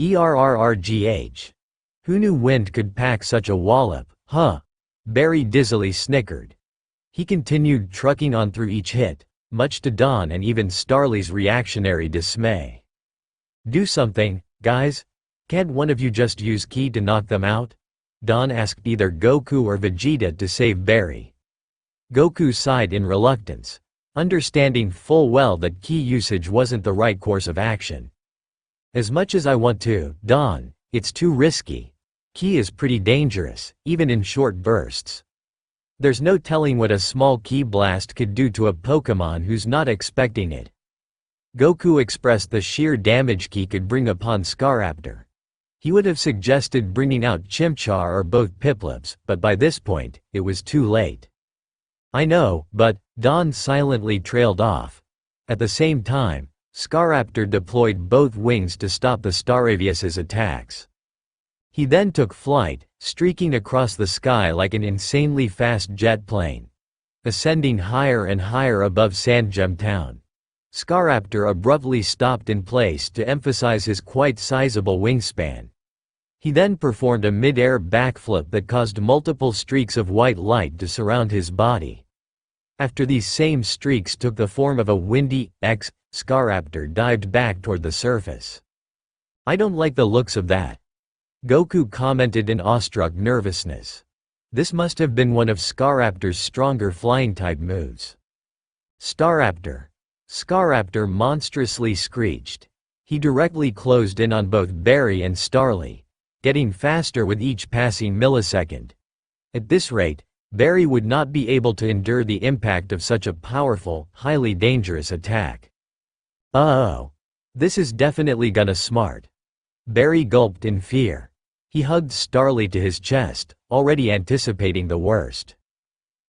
S1: ERRRGH. Who knew wind could pack such a wallop, huh? Barry dizzily snickered. He continued trucking on through each hit, much to Don and even Starly's reactionary dismay. Do something, guys? Can't one of you just use Ki to knock them out? Don asked either Goku or Vegeta to save Barry. Goku sighed in reluctance, understanding full well that Ki usage wasn't the right course of action. As much as I want to, Don, it's too risky. Ki is pretty dangerous, even in short bursts. There's no telling what a small Ki blast could do to a Pokémon who's not expecting it. Goku expressed the sheer damage Ki could bring upon Staraptor. He would have suggested bringing out Chimchar or both Piplups, but by this point, it was too late. I know, but, Don silently trailed off. At the same time, Staraptor deployed both wings to stop the Staravias' attacks. He then took flight, streaking across the sky like an insanely fast jet plane, ascending higher and higher above Sandgem Town. Scaraptor abruptly stopped in place to emphasize his quite sizable wingspan. He then performed a mid-air backflip that caused multiple streaks of white light to surround his body. After these same streaks took the form of a windy X, Scaraptor dived back toward the surface. "I don't like the looks of that," Goku commented in awestruck nervousness. This must have been one of Scaraptor's stronger flying-type moves. Staraptor. Scaraptor monstrously screeched. He directly closed in on both Barry and Starly, getting faster with each passing millisecond. At this rate, Barry would not be able to endure the impact of such a powerful, highly dangerous attack. "Uh-oh. This is definitely gonna smart." Barry gulped in fear. He hugged Starly to his chest, already anticipating the worst.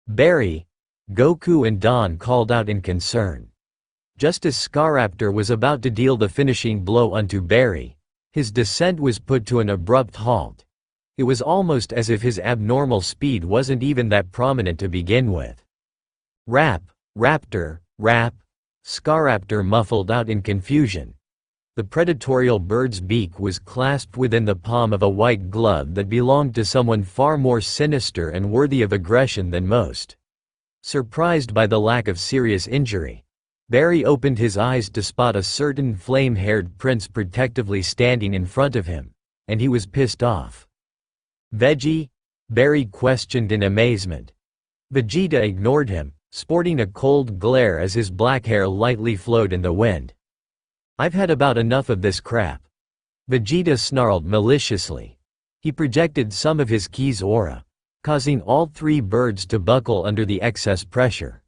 S1: "Barry!" Goku and Don called out in concern. Just as Scaraptor was about to deal the finishing blow onto Barry, his descent was put to an abrupt halt. It was almost as if his abnormal speed wasn't even that prominent to begin with. "Rap, Raptor, rap!" Scaraptor muffled out in confusion. The predatorial bird's beak was clasped within the palm of a white glove that belonged to someone far more sinister and worthy of aggression than most. Surprised by the lack of serious injury, Barry opened his eyes to spot a certain flame-haired prince protectively standing in front of him, and he was pissed off. "Veggie?" Barry questioned in amazement. Vegeta ignored him, sporting a cold glare as his black hair lightly flowed in the wind. "I've had about enough of this crap." Vegeta snarled maliciously. He projected some of his Ki's aura, causing all three birds to buckle under the excess pressure.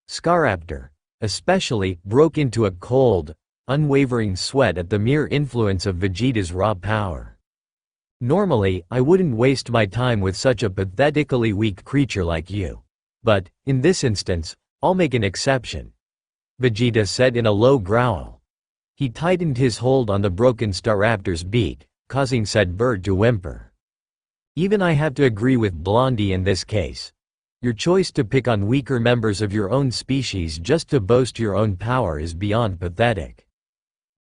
S1: Scaraptor, especially, broke into a cold, unwavering sweat at the mere influence of Vegeta's raw power. "Normally, I wouldn't waste my time with such a pathetically weak creature like you. But, in this instance, I'll make an exception," Vegeta said in a low growl. He tightened his hold on the broken Staraptor's beak, causing said bird to whimper. "Even I have to agree with Blondie in this case. Your choice to pick on weaker members of your own species just to boast your own power is beyond pathetic.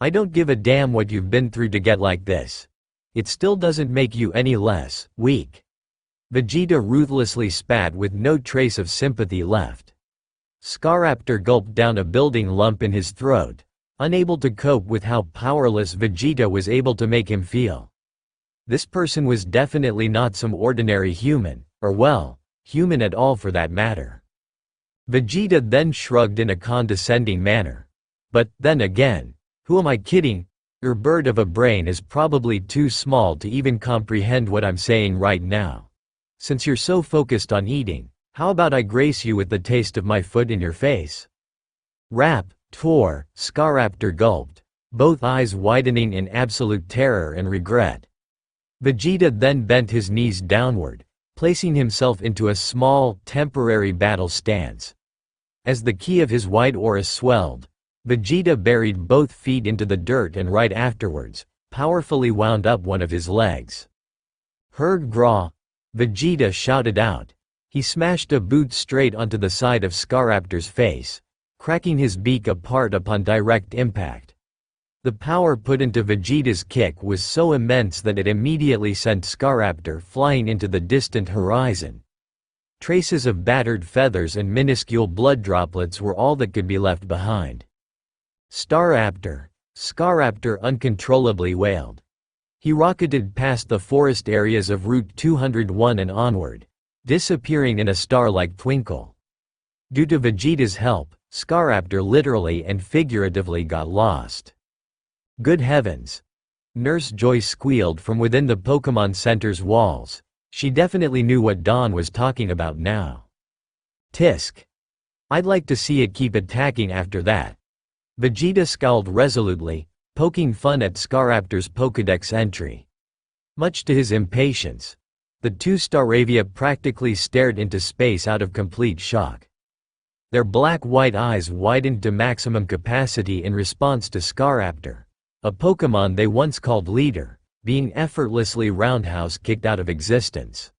S1: I don't give a damn what you've been through to get like this. It still doesn't make you any less weak." Vegeta ruthlessly spat with no trace of sympathy left. Scaraptor gulped down a building lump in his throat, unable to cope with how powerless Vegeta was able to make him feel. This person was definitely not some ordinary human, or well, human at all for that matter. Vegeta then shrugged in a condescending manner. "But, then again, who am I kidding? Your bird of a brain is probably too small to even comprehend what I'm saying right now. Since you're so focused on eating, how about I grace you with the taste of my foot in your face?" "Rap, Tor!" Scaraptor gulped, both eyes widening in absolute terror and regret. Vegeta then bent his knees downward, placing himself into a small, temporary battle stance. As the ki of his white aura swelled, Vegeta buried both feet into the dirt and right afterwards, powerfully wound up one of his legs. "Herg Gra!" Vegeta shouted out. He smashed a boot straight onto the side of Scaraptor's face, cracking his beak apart upon direct impact. The power put into Vegeta's kick was so immense that it immediately sent Scaraptor flying into the distant horizon. Traces of battered feathers and minuscule blood droplets were all that could be left behind. "Staraptor!" Scaraptor uncontrollably wailed. He rocketed past the forest areas of Route 201 and onward, disappearing in a star-like twinkle. Due to Vegeta's help, Scaraptor literally and figuratively got lost. "Good heavens!" Nurse Joy squealed from within the Pokémon Center's walls. She definitely knew what Dawn was talking about now. "Tisk! I'd like to see it keep attacking after that." Vegeta scowled resolutely, poking fun at Scaraptor's Pokédex entry. Much to his impatience, the two Staravia practically stared into space out of complete shock. Their black-white eyes widened to maximum capacity in response to Scaraptor, a Pokémon they once called leader, being effortlessly roundhouse kicked out of existence.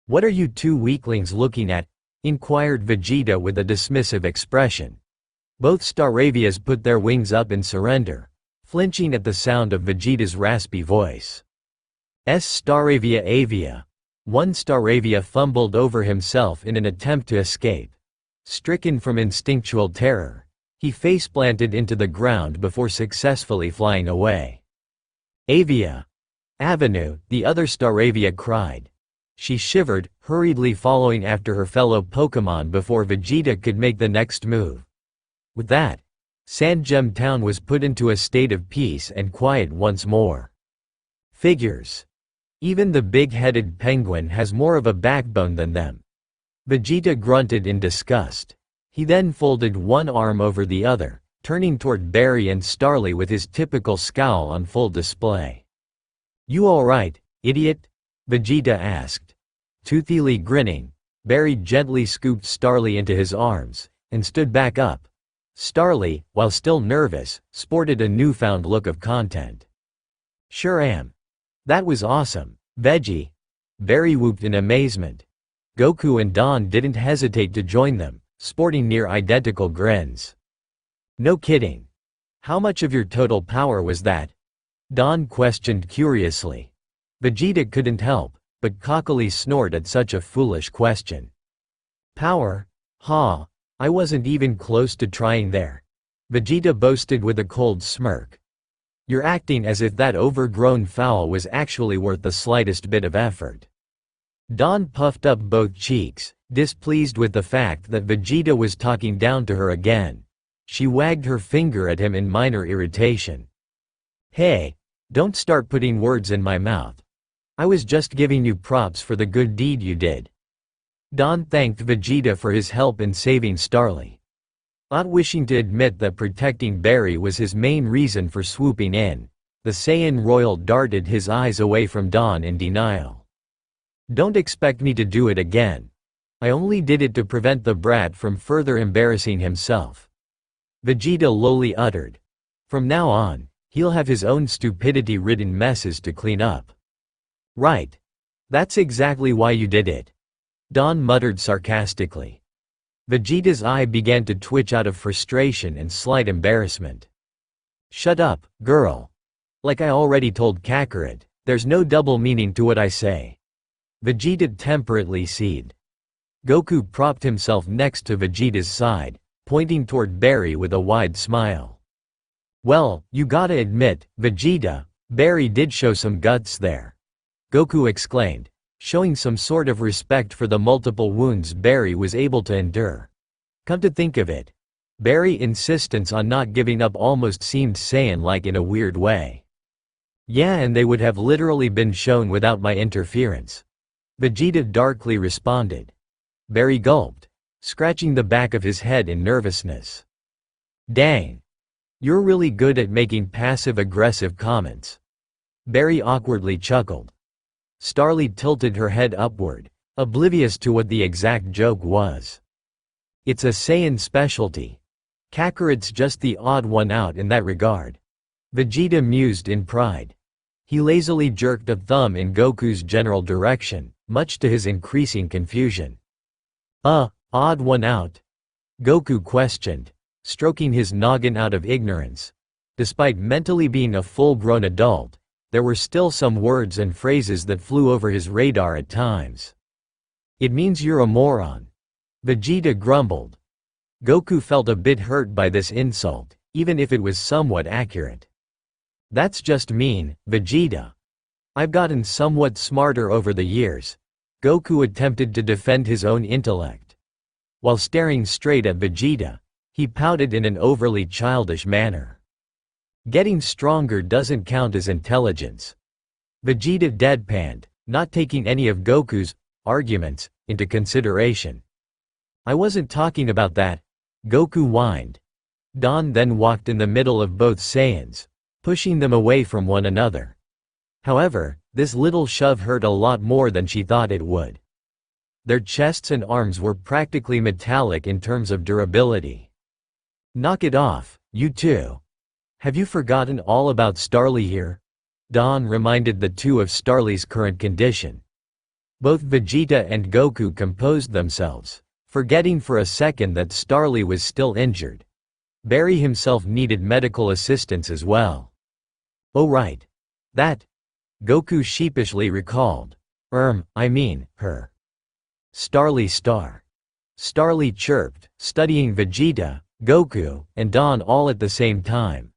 S1: "What are you two weaklings looking at?" inquired Vegeta with a dismissive expression. Both Staravias put their wings up in surrender, flinching at the sound of Vegeta's raspy voice. Staravia Avia. One Staravia fumbled over himself in an attempt to escape. Stricken from instinctual terror, he face-planted into the ground before successfully flying away. Avia. Avenue, the other Staravia cried. She shivered, hurriedly following after her fellow Pokémon before Vegeta could make the next move. With that, Sandgem Town was put into a state of peace and quiet once more. Figures. Even the big-headed penguin has more of a backbone than them. Vegeta grunted in disgust. He then folded one arm over the other, turning toward Barry and Starly with his typical scowl on full display. "You alright, idiot?" Vegeta asked. Toothily grinning, Barry gently scooped Starly into his arms, and stood back up. Starly, while still nervous, sported a newfound look of content. "Sure am. That was awesome, Veggie!" Barry whooped in amazement. Goku and Don didn't hesitate to join them, sporting near-identical grins. "No kidding. How much of your total power was that?" Don questioned curiously. Vegeta couldn't help but cockily snort at such a foolish question. "Power? Ha! I wasn't even close to trying there," Vegeta boasted with a cold smirk. "You're acting as if that overgrown fowl was actually worth the slightest bit of effort." Dawn puffed up both cheeks, displeased with the fact that Vegeta was talking down to her again. She wagged her finger at him in minor irritation. "Hey, don't start putting words in my mouth. I was just giving you props for the good deed you did." Dawn thanked Vegeta for his help in saving Starly. Not wishing to admit that protecting Barry was his main reason for swooping in, the Saiyan Royal darted his eyes away from Dawn in denial. "Don't expect me to do it again. I only did it to prevent the brat from further embarrassing himself," Vegeta lowly uttered. "From now on, he'll have his own stupidity-ridden messes to clean up." "Right. That's exactly why you did it," Dawn muttered sarcastically. Vegeta's eye began to twitch out of frustration and slight embarrassment. "Shut up, girl. Like I already told Kakarot, there's no double meaning to what I say," Vegeta temperately said. Goku propped himself next to Vegeta's side, pointing toward Barry with a wide smile. "Well, you gotta admit, Vegeta, Barry did show some guts there," Goku exclaimed, showing some sort of respect for the multiple wounds Barry was able to endure. Come to think of it, Barry's insistence on not giving up almost seemed Saiyan-like in a weird way. "Yeah, and they would have literally been shown without my interference," Vegeta darkly responded. Barry gulped, scratching the back of his head in nervousness. "Dang. You're really good at making passive-aggressive comments." Barry awkwardly chuckled. Starly tilted her head upward, oblivious to what the exact joke was. "It's a Saiyan specialty. Kakarot's just the odd one out in that regard," Vegeta mused in pride. He lazily jerked a thumb in Goku's general direction, much to his increasing confusion. Odd one out?" Goku questioned, stroking his noggin out of ignorance. Despite mentally being a full-grown adult, there were still some words and phrases that flew over his radar at times. "It means you're a moron," Vegeta grumbled. Goku felt a bit hurt by this insult, even if it was somewhat accurate. "That's just mean, Vegeta. I've gotten somewhat smarter over the years." Goku attempted to defend his own intellect. While staring straight at Vegeta, he pouted in an overly childish manner. "Getting stronger doesn't count as intelligence." Vegeta deadpanned, not taking any of Goku's arguments into consideration. "I wasn't talking about that," Goku whined. Dawn then walked in the middle of both Saiyans, pushing them away from one another. However, this little shove hurt a lot more than she thought it would. Their chests and arms were practically metallic in terms of durability. "Knock it off, you two. Have you forgotten all about Starly here?" Dawn reminded the two of Starly's current condition. Both Vegeta and Goku composed themselves, forgetting for a second that Starly was still injured. Barry himself needed medical assistance as well. Oh right. That. Goku sheepishly recalled. I mean, her. Starly Star. Starly chirped, studying Vegeta, Goku, and Dawn all at the same time.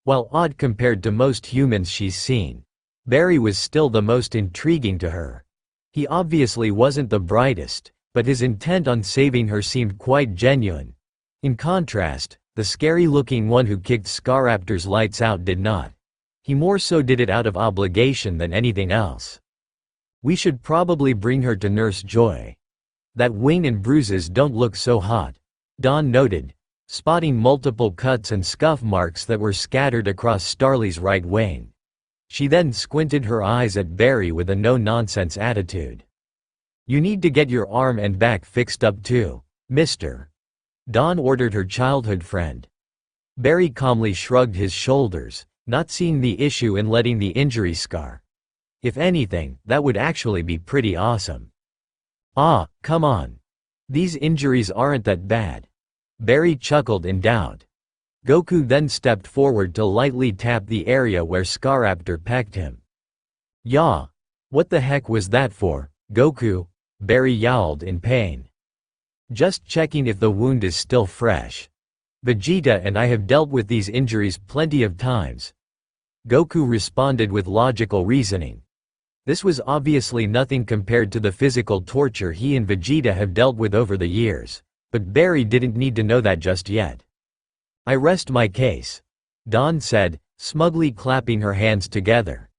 S1: While odd compared to most humans she's seen, Barry was still the most intriguing to her. He obviously wasn't the brightest, but his intent on saving her seemed quite genuine. In contrast, the scary-looking one who kicked Scaraptor's lights out did not. He more so did it out of obligation than anything else. We should probably bring her to Nurse Joy. That wing and bruises don't look so hot, Dawn noted, spotting multiple cuts and scuff marks that were scattered across Starly's right wing. She then squinted her eyes at Barry with a no-nonsense attitude. You need to get your arm and back fixed up too, mister. Dawn ordered her childhood friend. Barry calmly shrugged his shoulders, not seeing the issue in letting the injury scar. If anything, that would actually be pretty awesome. Ah, come on. These injuries aren't that bad. Barry chuckled in doubt. Goku then stepped forward to lightly tap the area where Scaraptor pecked him. Yah! What the heck was that for, Goku? Barry yowled in pain. Just checking if the wound is still fresh. Vegeta and I have dealt with these injuries plenty of times. Goku responded with logical reasoning. This was obviously nothing compared to the physical torture he and Vegeta have dealt with over the years, but Barry didn't need to know that just yet. I rest my case, Dawn said, smugly clapping her hands together.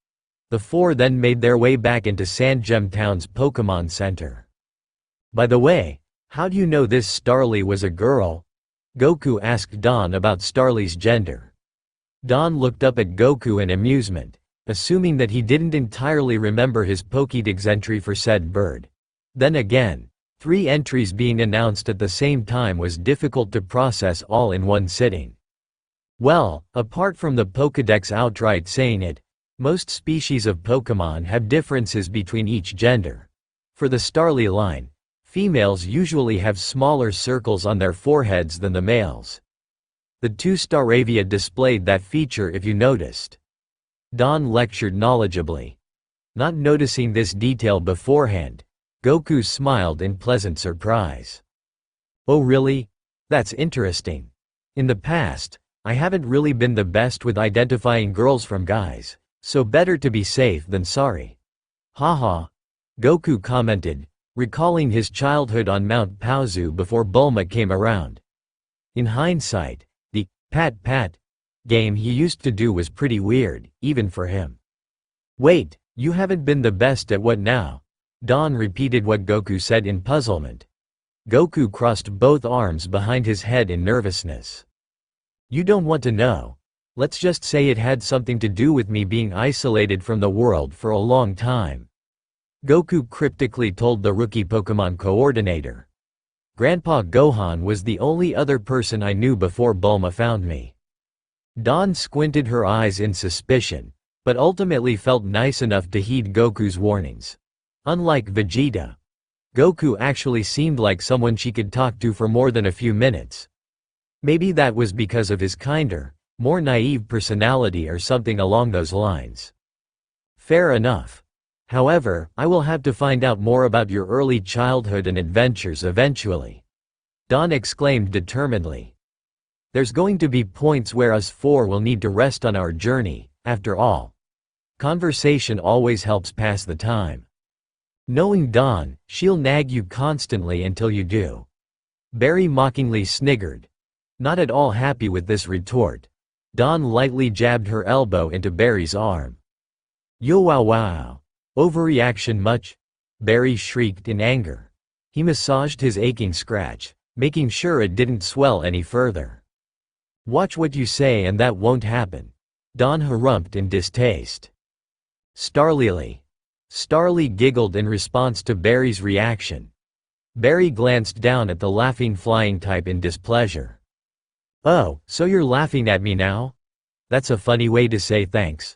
S1: The four then made their way back into Sandgem Town's Pokémon Center. By the way, how do you know this Starly was a girl? Goku asked Dawn about Starly's gender. Dawn looked up at Goku in amusement, assuming that he didn't entirely remember his Pokédex entry for said bird. Then again, 3 entries being announced at the same time was difficult to process all in one sitting. Well, apart from the Pokédex outright saying it, most species of Pokémon have differences between each gender. For the Starly line, females usually have smaller circles on their foreheads than the males. The 2 Staravia displayed that feature if you noticed. Dawn lectured knowledgeably. Not noticing this detail beforehand, Goku smiled in pleasant surprise. Oh really? That's interesting. In the past, I haven't really been the best with identifying girls from guys, so better to be safe than sorry. Haha. Goku commented, recalling his childhood on Mount Paozu before Bulma came around. In hindsight, the pat-pat game he used to do was pretty weird, even for him. Wait, you haven't been the best at what now? Dawn repeated what Goku said in puzzlement. Goku crossed both arms behind his head in nervousness. You don't want to know. Let's just say it had something to do with me being isolated from the world for a long time. Goku cryptically told the rookie Pokémon coordinator. Grandpa Gohan was the only other person I knew before Bulma found me. Dawn squinted her eyes in suspicion, but ultimately felt nice enough to heed Goku's warnings. Unlike Vegeta, Goku actually seemed like someone she could talk to for more than a few minutes. Maybe that was because of his kinder, more naive personality or something along those lines. Fair enough. However, I will have to find out more about your early childhood and adventures eventually. Dawn exclaimed determinedly. There's going to be points where us 4 will need to rest on our journey, after all. Conversation always helps pass the time. Knowing Dawn, she'll nag you constantly until you do. Barry mockingly sniggered. Not at all happy with this retort, Dawn lightly jabbed her elbow into Barry's arm. Yo wow wow. Overreaction much? Barry shrieked in anger. He massaged his aching scratch, making sure it didn't swell any further. Watch what you say and that won't happen. Dawn harumphed in distaste. Starly. Starly giggled in response to Barry's reaction. Barry glanced down at the laughing flying type in displeasure. Oh, so you're laughing at me now? That's a funny way to say thanks.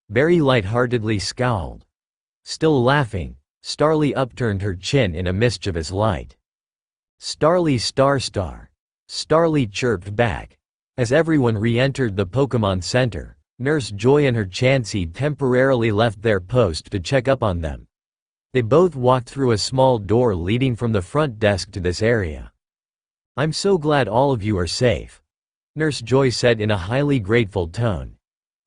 S1: Barry lightheartedly scowled. Still laughing, Starly upturned her chin in a mischievous light. Starly star. Starly chirped back, As everyone re-entered the Pokémon Center, Nurse Joy and her Chansey temporarily left their post to check up on them. They both walked through a small door leading from the front desk to this area. "I'm so glad all of you are safe," Nurse Joy said in a highly grateful tone.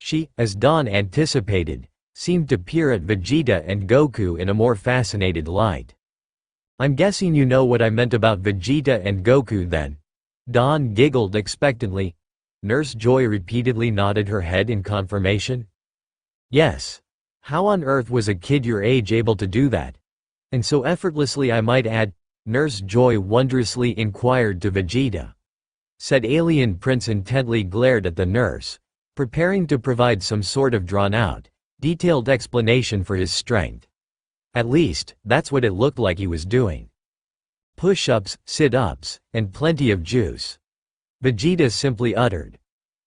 S1: She, as Dawn anticipated, seemed to peer at Vegeta and Goku in a more fascinated light. "I'm guessing you know what I meant about Vegeta and Goku then?" Dawn giggled expectantly. Nurse Joy repeatedly nodded her head in confirmation. "Yes. How on earth was a kid your age able to do that? And so effortlessly, I might add," Nurse Joy wondrously inquired to Vegeta. Said alien prince intently glared at the nurse, preparing to provide some sort of drawn-out, detailed explanation for his strength. At least, that's what it looked like he was doing. "Push-ups, sit-ups, and plenty of juice," Vegeta simply uttered.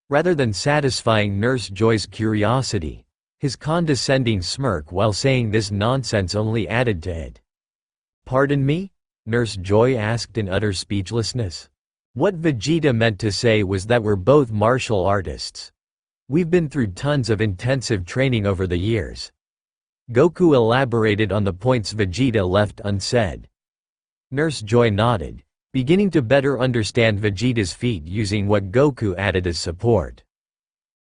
S1: Rather than satisfying Nurse Joy's curiosity, his condescending smirk while saying this nonsense only added to it. "Pardon me?" Nurse Joy asked in utter speechlessness. What Vegeta meant to say was that we're both martial artists. We've been through tons of intensive training over the years. Goku elaborated on the points Vegeta left unsaid. Nurse Joy nodded, beginning to better understand Vegeta's feat using what Goku added as support.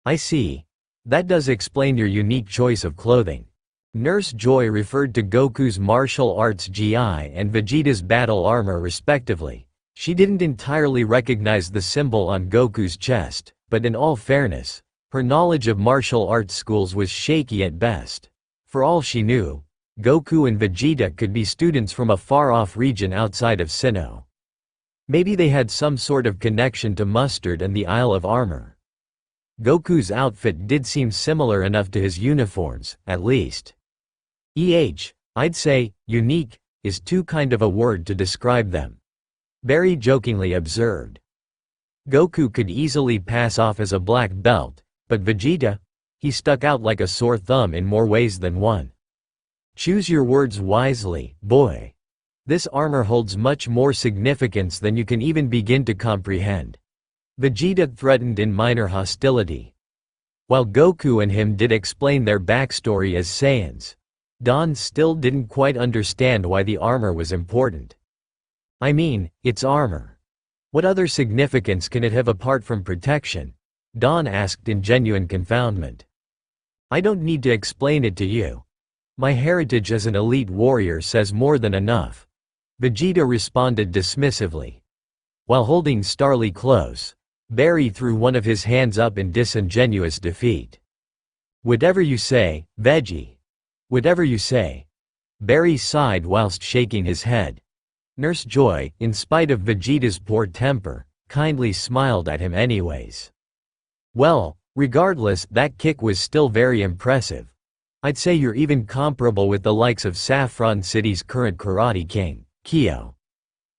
S1: "I see. That does explain your unique choice of clothing." Nurse Joy referred to Goku's martial arts GI and Vegeta's battle armor respectively. She didn't entirely recognize the symbol on Goku's chest, but in all fairness, her knowledge of martial arts schools was shaky at best. For all she knew, Goku and Vegeta could be students from a far-off region outside of Sinnoh. Maybe they had some sort of connection to Mustard and the Isle of Armor. Goku's outfit did seem similar enough to his uniforms, at least. I'd say, unique, is too kind of a word to describe them," Barry jokingly observed. Goku could easily pass off as a black belt, but Vegeta? He stuck out like a sore thumb in more ways than one. "Choose your words wisely, boy. This armor holds much more significance than you can even begin to comprehend." Vegeta threatened in minor hostility. While Goku and him did explain their backstory as Saiyans, Dawn still didn't quite understand why the armor was important. "I mean, it's armor. What other significance can it have apart from protection?" Dawn asked in genuine confoundment. "I don't need to explain it to you. My heritage as an elite warrior says more than enough," Vegeta responded dismissively. While holding Starly close, Barry threw one of his hands up in disingenuous defeat. "Whatever you say, Veggie. Whatever you say." Barry sighed whilst shaking his head. Nurse Joy, in spite of Vegeta's poor temper, kindly smiled at him anyways. "Well, regardless, that kick was still very impressive. I'd say you're even comparable with the likes of Saffron City's current karate king, Kyo."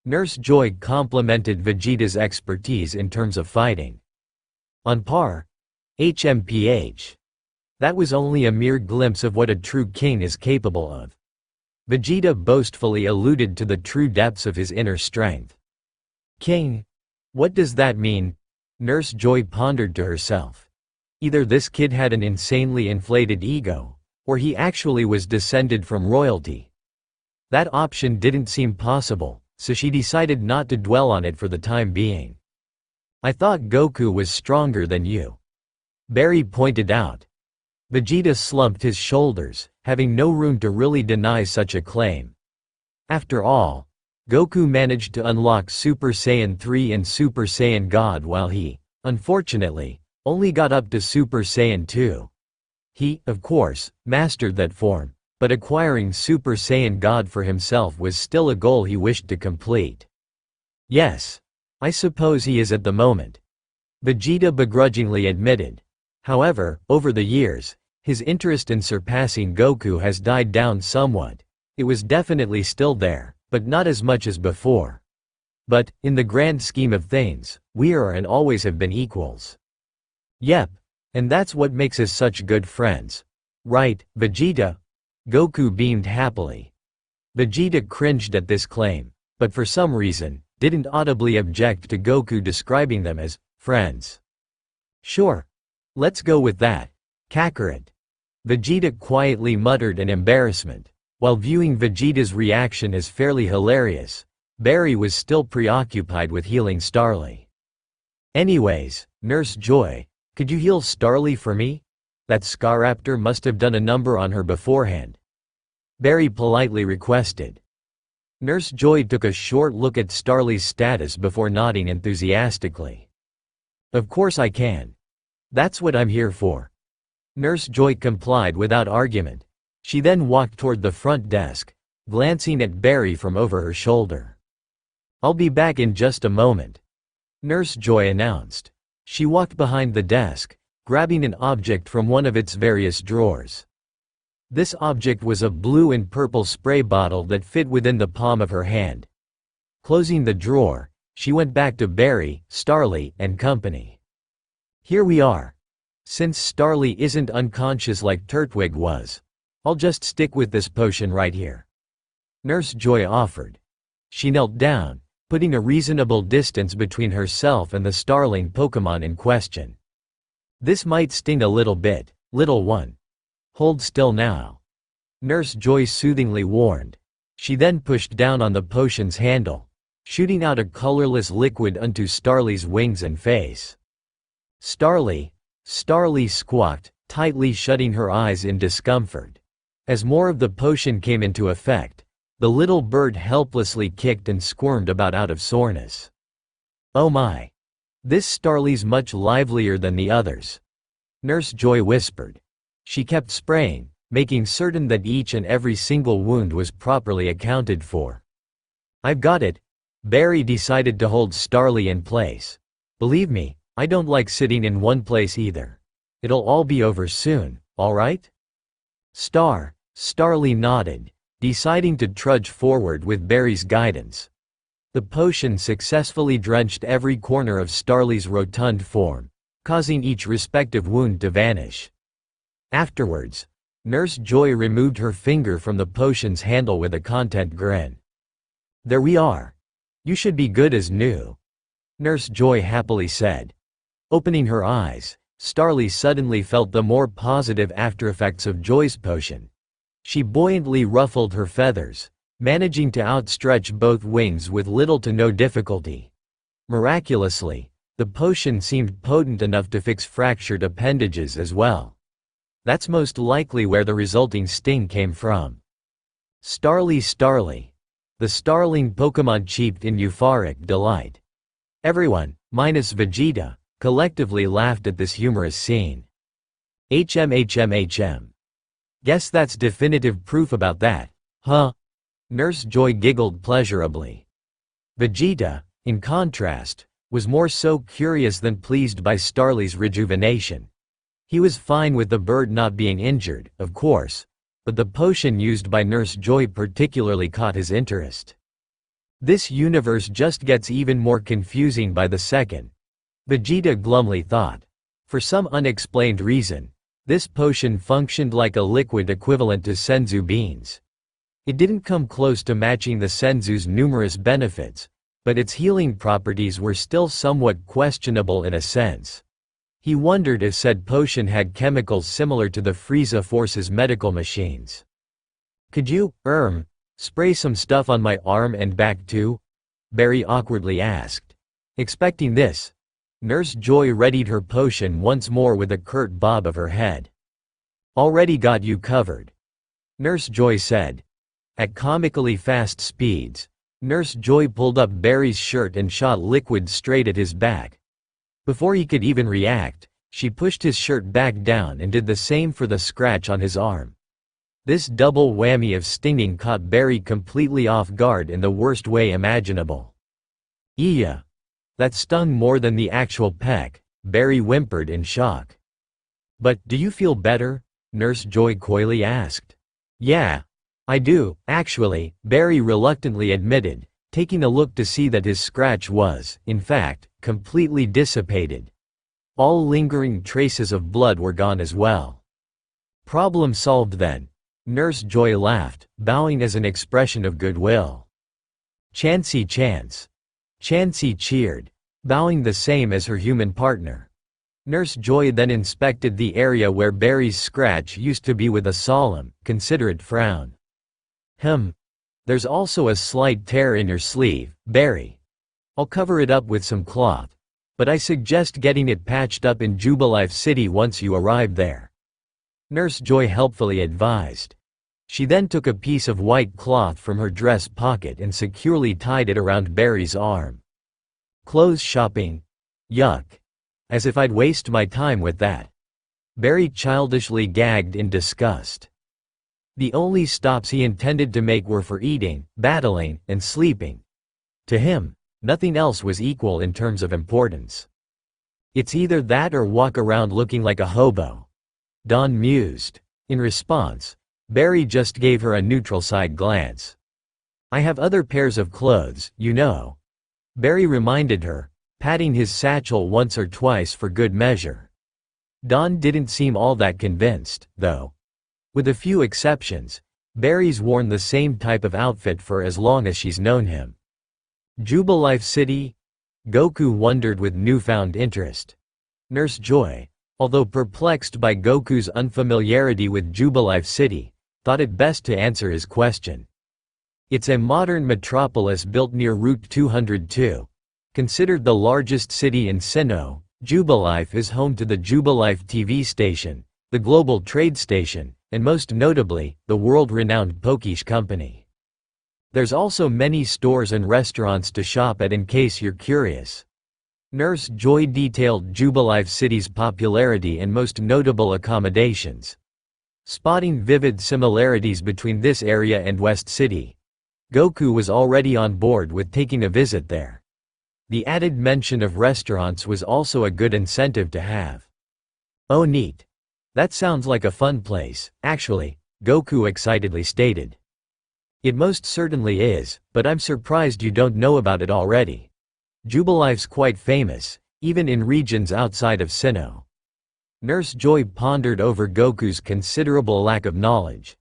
S1: Nurse Joy complimented Vegeta's expertise in terms of fighting. "On par. HMPH. That was only a mere glimpse of what a true king is capable of." Vegeta boastfully alluded to the true depths of his inner strength. "King? What does that mean?" Nurse Joy pondered to herself. Either this kid had an insanely inflated ego, or he actually was descended from royalty. That option didn't seem possible, so she decided not to dwell on it for the time being. "I thought Goku was stronger than you," Barry pointed out. Vegeta slumped his shoulders, having no room to really deny such a claim. After all, Goku managed to unlock Super Saiyan 3 and Super Saiyan God while he, unfortunately, only got up to Super Saiyan 2. He, of course, mastered that form, but acquiring Super Saiyan God for himself was still a goal he wished to complete. "Yes, I suppose he is at the moment," Vegeta begrudgingly admitted. However, over the years, his interest in surpassing Goku has died down somewhat. It was definitely still there, but not as much as before. But, in the grand scheme of things, we are and always have been equals. "Yep, and that's what makes us such good friends. Right, Vegeta?" Goku beamed happily. Vegeta cringed at this claim, but for some reason, didn't audibly object to Goku describing them as friends. Sure. Let's go with that. Kakarot. Vegeta quietly muttered in embarrassment. While viewing Vegeta's reaction as fairly hilarious, Barry was still preoccupied with healing Starly. Anyways, Nurse Joy, could you heal Starly for me? That Scaraptor must have done a number on her beforehand. Barry politely requested. Nurse Joy took a short look at Starly's status before nodding enthusiastically. Of course I can. That's what I'm here for. Nurse Joy complied without argument. She then walked toward the front desk, glancing at Barry from over her shoulder. I'll be back in just a moment, Nurse Joy announced. She walked behind the desk, grabbing an object from one of its various drawers. This object was a blue and purple spray bottle that fit within the palm of her hand. Closing the drawer, she went back to Barry, Starly, and company. Here we are. Since Starly isn't unconscious like Turtwig was, I'll just stick with this potion right here, Nurse Joy offered. She knelt down, putting a reasonable distance between herself and the starling Pokémon in question. This might sting a little bit, little one. Hold still now, Nurse Joy soothingly warned. She then pushed down on the potion's handle, shooting out a colorless liquid onto Starly's wings and face. Starly squawked, tightly shutting her eyes in discomfort. As more of the potion came into effect, the little bird helplessly kicked and squirmed about out of soreness. Oh my! This Starly's much livelier than the others, Nurse Joy whispered. She kept spraying, making certain that each and every single wound was properly accounted for. I've got it. Barry decided to hold Starly in place. Believe me, I don't like sitting in one place either. It'll all be over soon, alright? Starly nodded, deciding to trudge forward with Barry's guidance. The potion successfully drenched every corner of Starly's rotund form, causing each respective wound to vanish. Afterwards, Nurse Joy removed her finger from the potion's handle with a content grin. There we are. You should be good as new, Nurse Joy happily said. Opening her eyes, Starly suddenly felt the more positive aftereffects of Joy's potion. She buoyantly ruffled her feathers, managing to outstretch both wings with little to no difficulty. Miraculously, the potion seemed potent enough to fix fractured appendages as well. That's most likely where the resulting sting came from. Starly. The starling Pokémon cheeped in euphoric delight. Everyone, minus Vegeta, collectively laughed at this humorous scene. HM. Guess that's definitive proof about that, huh? Nurse Joy giggled pleasurably. Vegeta, in contrast, was more so curious than pleased by Starly's rejuvenation. He was fine with the bird not being injured, of course, but the potion used by Nurse Joy particularly caught his interest. This universe just gets even more confusing by the second, Vegeta glumly thought. For some unexplained reason, this potion functioned like a liquid equivalent to senzu beans. It didn't come close to matching the senzu's numerous benefits, but its healing properties were still somewhat questionable in a sense. He wondered if said potion had chemicals similar to the Frieza Force's medical machines. Could you, spray some stuff on my arm and back too? Barry awkwardly asked. Expecting this, Nurse Joy readied her potion once more with a curt bob of her head. Already got you covered, Nurse Joy said. At comically fast speeds, Nurse Joy pulled up Barry's shirt and shot liquid straight at his back. Before he could even react, she pushed his shirt back down and did the same for the scratch on his arm. This double whammy of stinging caught Barry completely off guard in the worst way imaginable. Yeah. That stung more than the actual peck, Barry whimpered in shock. But, do you feel better? Nurse Joy coyly asked. Yeah. I do, actually, Barry reluctantly admitted, taking a look to see that his scratch was, in fact, completely dissipated. All lingering traces of blood were gone as well. Problem solved then, Nurse Joy laughed, bowing as an expression of goodwill. Chansey cheered, bowing the same as her human partner. Nurse Joy then inspected the area where Barry's scratch used to be with a solemn, considerate frown. There's also a slight tear in your sleeve, Barry. I'll cover it up with some cloth, but I suggest getting it patched up in Jubilife City once you arrive there," Nurse Joy helpfully advised. She then took a piece of white cloth from her dress pocket and securely tied it around Barry's arm. "Clothes shopping? Yuck. As if I'd waste my time with that." Barry childishly gagged in disgust. The only stops he intended to make were for eating, battling, and sleeping. To him, nothing else was equal in terms of importance. "It's either that or walk around looking like a hobo," Dawn mused. In response, Barry just gave her a neutral side glance. "I have other pairs of clothes, you know," Barry reminded her, patting his satchel once or twice for good measure. Dawn didn't seem all that convinced, though. With a few exceptions, Barry's worn the same type of outfit for as long as she's known him. Jubilife City? Goku wondered with newfound interest. Nurse Joy, although perplexed by Goku's unfamiliarity with Jubilife City, thought it best to answer his question. "It's a modern metropolis built near Route 202. Considered the largest city in Sinnoh, Jubilife is home to the Jubilife TV station, the global trade station, and most notably, the world-renowned Pokish company. There's also many stores and restaurants to shop at in case you're curious." Nurse Joy detailed Jubilife City's popularity and most notable accommodations. Spotting vivid similarities between this area and West City, Goku was already on board with taking a visit there. The added mention of restaurants was also a good incentive to have. "Oh neat. That sounds like a fun place, actually," Goku excitedly stated. "It most certainly is, but I'm surprised you don't know about it already. Jubilife's quite famous, even in regions outside of Sinnoh." Nurse Joy pondered over Goku's considerable lack of knowledge.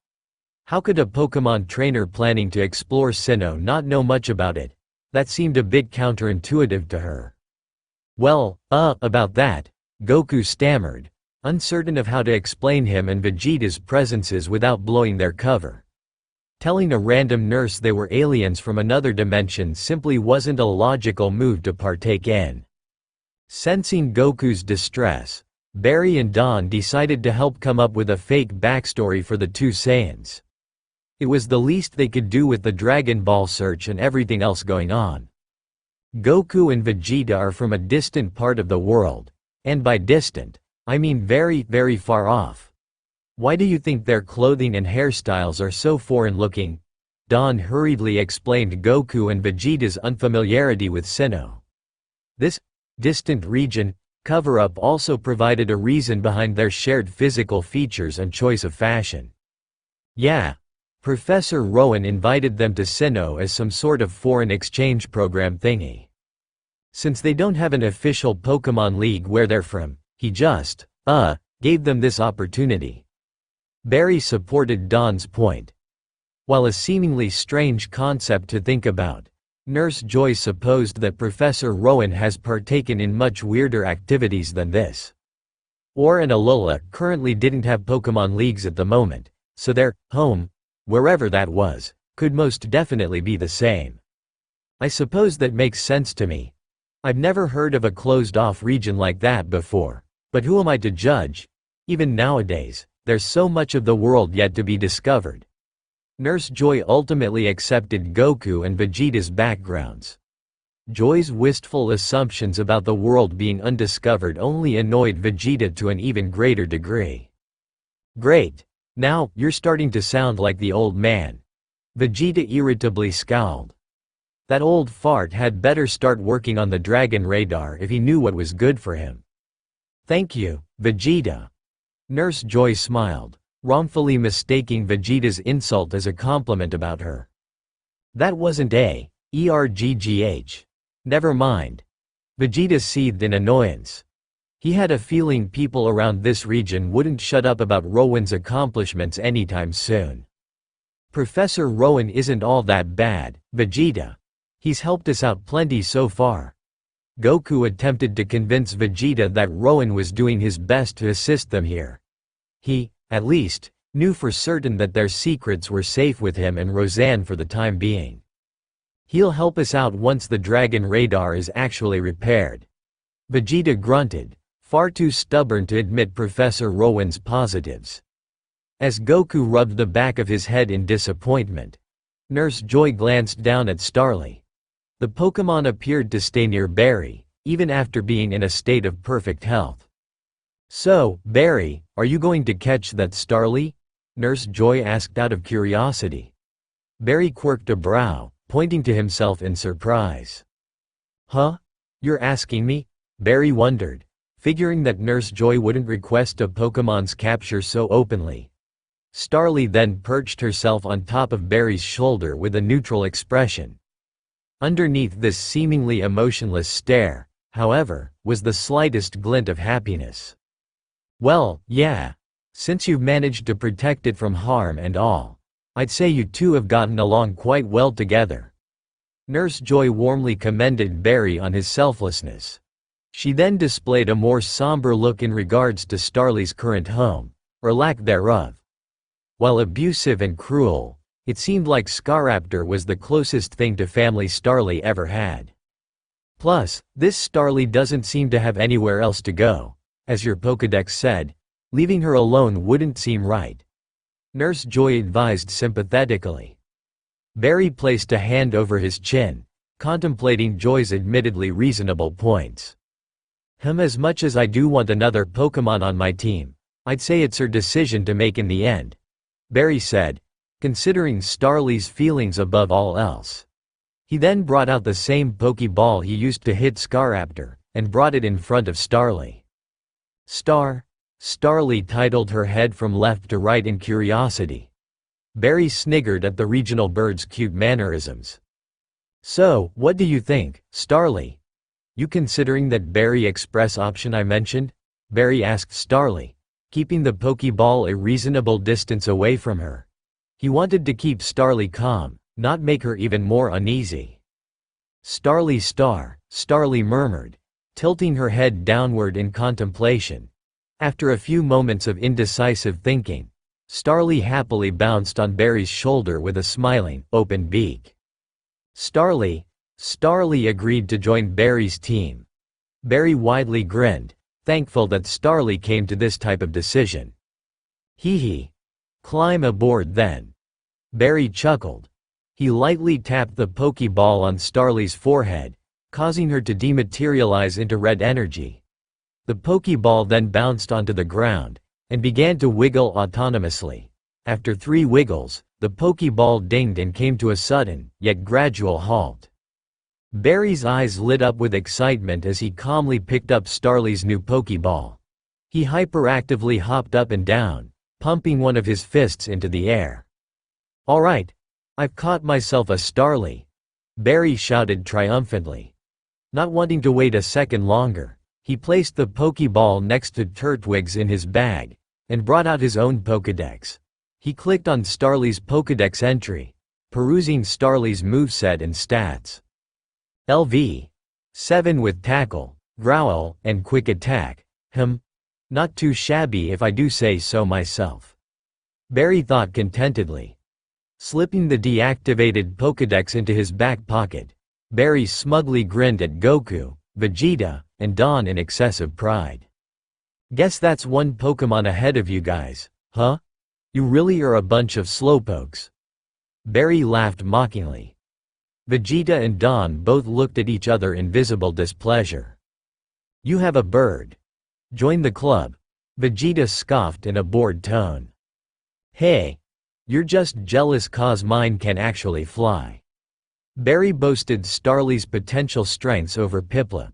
S1: How could a Pokémon trainer planning to explore Sinnoh not know much about it? That seemed a bit counterintuitive to her. "Well, about that," Goku stammered, uncertain of how to explain him and Vegeta's presences without blowing their cover. Telling a random nurse they were aliens from another dimension simply wasn't a logical move to partake in. Sensing Goku's distress, Barry and Dawn decided to help come up with a fake backstory for the two Saiyans. It was the least they could do with the Dragon Ball search and everything else going on. Goku and Vegeta are from a distant part of the world, and by distant, I mean very, very far off. Why do you think their clothing and hairstyles are so foreign-looking? Dawn hurriedly explained Goku and Vegeta's unfamiliarity with Sinnoh. This distant region cover-up also provided a reason behind their shared physical features and choice of fashion. Yeah. Professor Rowan invited them to Sinnoh as some sort of foreign exchange program thingy. Since they don't have an official Pokémon League where they're from, he just, gave them this opportunity. Barry supported Dawn's point. While a seemingly strange concept to think about, Nurse Joy supposed that Professor Rowan has partaken in much weirder activities than this. Or and Alola currently didn't have Pokémon Leagues at the moment, so their home, wherever that was, could most definitely be the same. I suppose that makes sense to me. I've never heard of a closed-off region like that before, but who am I to judge? Even nowadays, there's so much of the world yet to be discovered. Nurse Joy ultimately accepted Goku and Vegeta's backgrounds. Joy's wistful assumptions about the world being undiscovered only annoyed Vegeta to an even greater degree. Great. Now, you're starting to sound like the old man. Vegeta irritably scowled. That old fart had better start working on the dragon radar if he knew what was good for him. Thank you, Vegeta. Nurse Joy smiled, wrongfully mistaking Vegeta's insult as a compliment about her. That wasn't a ERGGH. Never mind. Vegeta seethed in annoyance. He had a feeling people around this region wouldn't shut up about Rowan's accomplishments anytime soon. Professor Rowan isn't all that bad, Vegeta. He's helped us out plenty so far. Goku attempted to convince Vegeta that Rowan was doing his best to assist them here. He, at least, knew for certain that their secrets were safe with him and Roseanne for the time being. He'll help us out once the dragon radar is actually repaired. Vegeta grunted, far too stubborn to admit Professor Rowan's positives. As Goku rubbed the back of his head in disappointment, Nurse Joy glanced down at Starly. The Pokémon appeared to stay near Barry, even after being in a state of perfect health. "So, Barry, are you going to catch that Starly?" Nurse Joy asked out of curiosity. Barry quirked a brow, pointing to himself in surprise. "Huh? You're asking me?" Barry wondered, figuring that Nurse Joy wouldn't request a Pokémon's capture so openly. Starly then perched herself on top of Barry's shoulder with a neutral expression. Underneath this seemingly emotionless stare, however, was the slightest glint of happiness. "Well, yeah. Since you've managed to protect it from harm and all, I'd say you two have gotten along quite well together." Nurse Joy warmly commended Barry on his selflessness. She then displayed a more somber look in regards to Starly's current home, or lack thereof. While abusive and cruel, it seemed like Scaraptor was the closest thing to family Starly ever had. Plus, this Starly doesn't seem to have anywhere else to go, as your Pokédex said. Leaving her alone wouldn't seem right. Nurse Joy advised sympathetically. Barry placed a hand over his chin, contemplating Joy's admittedly reasonable points. As much as I do want another Pokémon on my team, I'd say it's her decision to make in the end," Barry said, considering Starly's feelings above all else. He then brought out the same Pokeball he used to hit Scaraptor, and brought it in front of Starly. Starly titled her head from left to right in curiosity. Barry sniggered at the regional bird's cute mannerisms. "So, what do you think, Starly? You considering that Barry Express option I mentioned?" Barry asked Starly, keeping the Pokeball a reasonable distance away from her. He wanted to keep Starly calm, not make her even more uneasy. Starly murmured, tilting her head downward in contemplation. After a few moments of indecisive thinking, Starly happily bounced on Barry's shoulder with a smiling, open beak. Starly agreed to join Barry's team. Barry widely grinned, thankful that Starly came to this type of decision. "Hee. Climb aboard then." Barry chuckled. He lightly tapped the Pokeball on Starly's forehead, causing her to dematerialize into red energy. The Pokeball then bounced onto the ground, and began to wiggle autonomously. After 3 wiggles, the Pokeball dinged and came to a sudden, yet gradual halt. Barry's eyes lit up with excitement as he calmly picked up Starly's new Pokeball. He hyperactively hopped up and down, pumping one of his fists into the air. "Alright, I've caught myself a Starly," Barry shouted triumphantly. Not wanting to wait a second longer, he placed the Pokeball next to Turtwig's in his bag, and brought out his own Pokédex. He clicked on Starly's Pokédex entry, perusing Starly's moveset and stats. LV. 7 with Tackle, Growl, and Quick Attack. Not too shabby if I do say so myself. Barry thought contentedly. Slipping the deactivated Pokédex into his back pocket, Barry smugly grinned at Goku, Vegeta, and Dawn in excessive pride. "Guess that's one Pokémon ahead of you guys, huh? You really are a bunch of slowpokes." Barry laughed mockingly. Vegeta and Dawn both looked at each other in visible displeasure. "You have a bird. Join the club," Vegeta scoffed in a bored tone. "Hey, you're just jealous 'cause mine can actually fly." Barry boasted Starly's potential strengths over Piplup.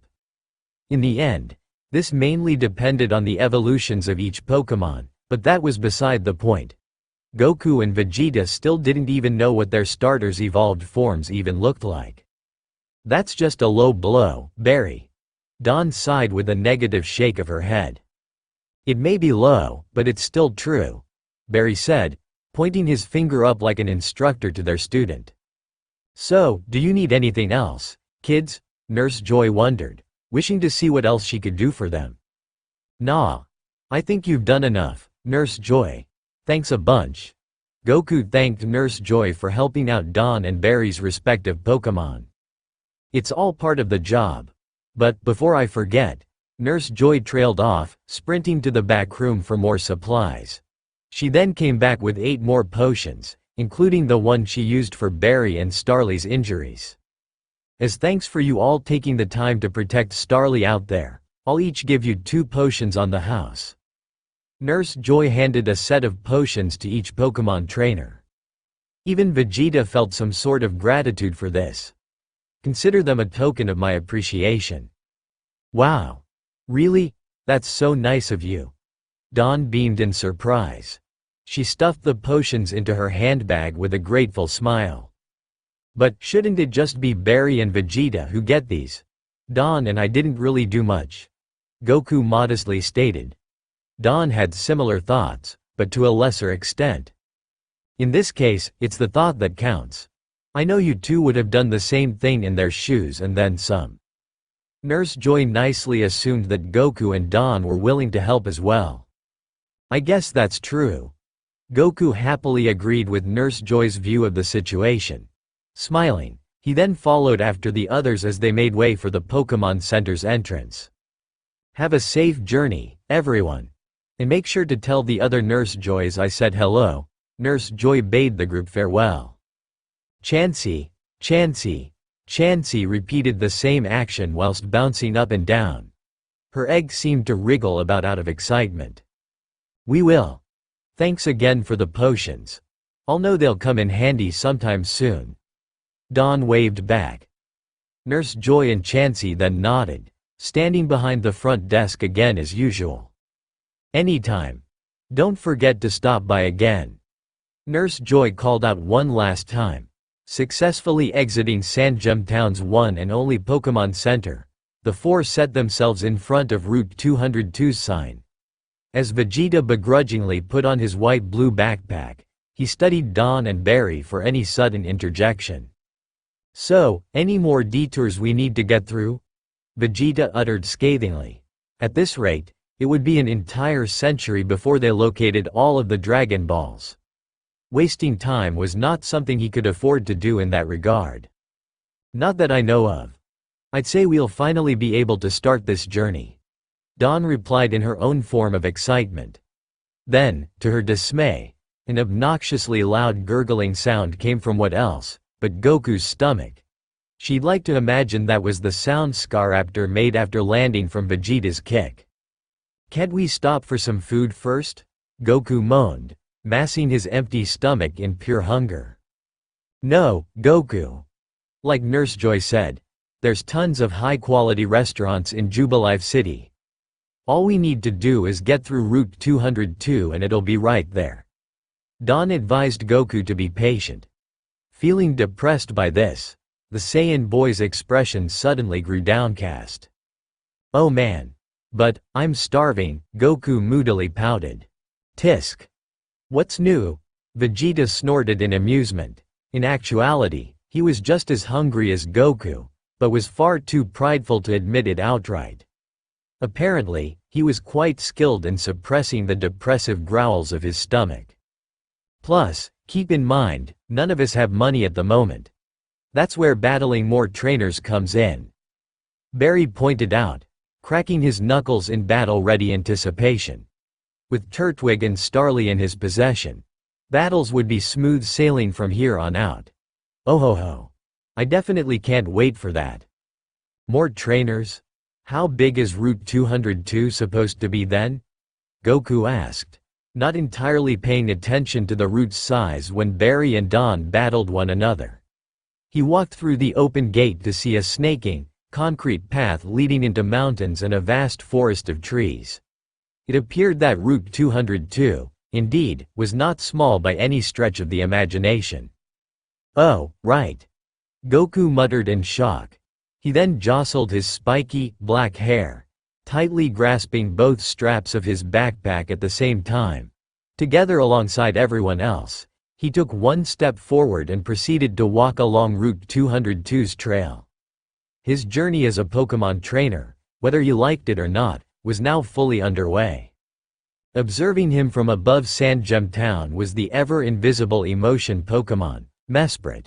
S1: In the end, this mainly depended on the evolutions of each Pokémon, but that was beside the point. Goku and Vegeta still didn't even know what their starters' evolved forms even looked like. "That's just a low blow, Barry." Dawn sighed with a negative shake of her head. "It may be low, but it's still true," Barry said, pointing his finger up like an instructor to their student. "So, do you need anything else, kids?" Nurse Joy wondered, wishing to see what else she could do for them. "Nah. I think you've done enough, Nurse Joy. Thanks a bunch." Goku thanked Nurse Joy for helping out Dawn and Barry's respective Pokémon. "It's all part of the job. But, before I forget," Nurse Joy trailed off, sprinting to the back room for more supplies. She then came back with 8 more potions, including the one she used for Barry and Starly's injuries. "As thanks for you all taking the time to protect Starly out there, I'll each give you 2 potions on the house." Nurse Joy handed a set of potions to each Pokémon trainer. Even Vegeta felt some sort of gratitude for this. "Consider them a token of my appreciation." "Wow. Really? That's so nice of you." Dawn beamed in surprise. She stuffed the potions into her handbag with a grateful smile. "But shouldn't it just be Barry and Vegeta who get these? Dawn and I didn't really do much," Goku modestly stated. Dawn had similar thoughts, but to a lesser extent. "In this case, it's the thought that counts. I know you two would have done the same thing in their shoes and then some." Nurse Joy nicely assumed that Goku and Dawn were willing to help as well. "I guess that's true." Goku happily agreed with Nurse Joy's view of the situation. Smiling, he then followed after the others as they made way for the Pokémon Center's entrance. "Have a safe journey, everyone. And make sure to tell the other Nurse Joys I said hello." Nurse Joy bade the group farewell. Chansey, Chansey, Chansey repeated the same action whilst bouncing up and down. Her egg seemed to wriggle about out of excitement. "We will. Thanks again for the potions. I'll know they'll come in handy sometime soon." Dawn waved back. Nurse Joy and Chansey then nodded, standing behind the front desk again as usual. "Anytime. Don't forget to stop by again." Nurse Joy called out one last time. Successfully exiting Sandgem Town's one and only Pokémon Center, the 4 set themselves in front of Route 202's sign. As Vegeta begrudgingly put on his white-blue backpack, he studied Dawn and Barry for any sudden interjection. "So, any more detours we need to get through?" Vegeta uttered scathingly. At this rate, it would be an entire century before they located all of the Dragon Balls. Wasting time was not something he could afford to do in that regard. "Not that I know of. I'd say we'll finally be able to start this journey," Dawn replied in her own form of excitement. Then, to her dismay, an obnoxiously loud gurgling sound came from what else but Goku's stomach. She'd like to imagine that was the sound Scaraptor made after landing from Vegeta's kick. "Can't we stop for some food first?" Goku moaned, massing his empty stomach in pure hunger. "No, Goku. Like Nurse Joy said, there's tons of high-quality restaurants in Jubilife City. All we need to do is get through Route 202 and it'll be right there." Dawn advised Goku to be patient. Feeling depressed by this, the Saiyan boy's expression suddenly grew downcast. "Oh man. But, I'm starving," Goku moodily pouted. "Tisk. What's new?" Vegeta snorted in amusement. In actuality, he was just as hungry as Goku, but was far too prideful to admit it outright. Apparently, he was quite skilled in suppressing the depressive growls of his stomach. "Plus, keep in mind, none of us have money at the moment. That's where battling more trainers comes in," Barry pointed out, cracking his knuckles in battle-ready anticipation. With Turtwig and Starly in his possession, battles would be smooth sailing from here on out. "Oh ho ho. I definitely can't wait for that." "More trainers? How big is Route 202 supposed to be then?" Goku asked, not entirely paying attention to the route's size when Barry and Dawn battled one another. He walked through the open gate to see a snaking, concrete path leading into mountains and a vast forest of trees. It appeared that Route 202, indeed, was not small by any stretch of the imagination. "Oh, right," Goku muttered in shock. He then jostled his spiky, black hair, tightly grasping both straps of his backpack at the same time. Together alongside everyone else, he took one step forward and proceeded to walk along Route 202's trail. His journey as a Pokémon trainer, whether you liked it or not, was now fully underway. Observing him from above Sandgem Town was the ever-invisible emotion Pokémon, Mesprit.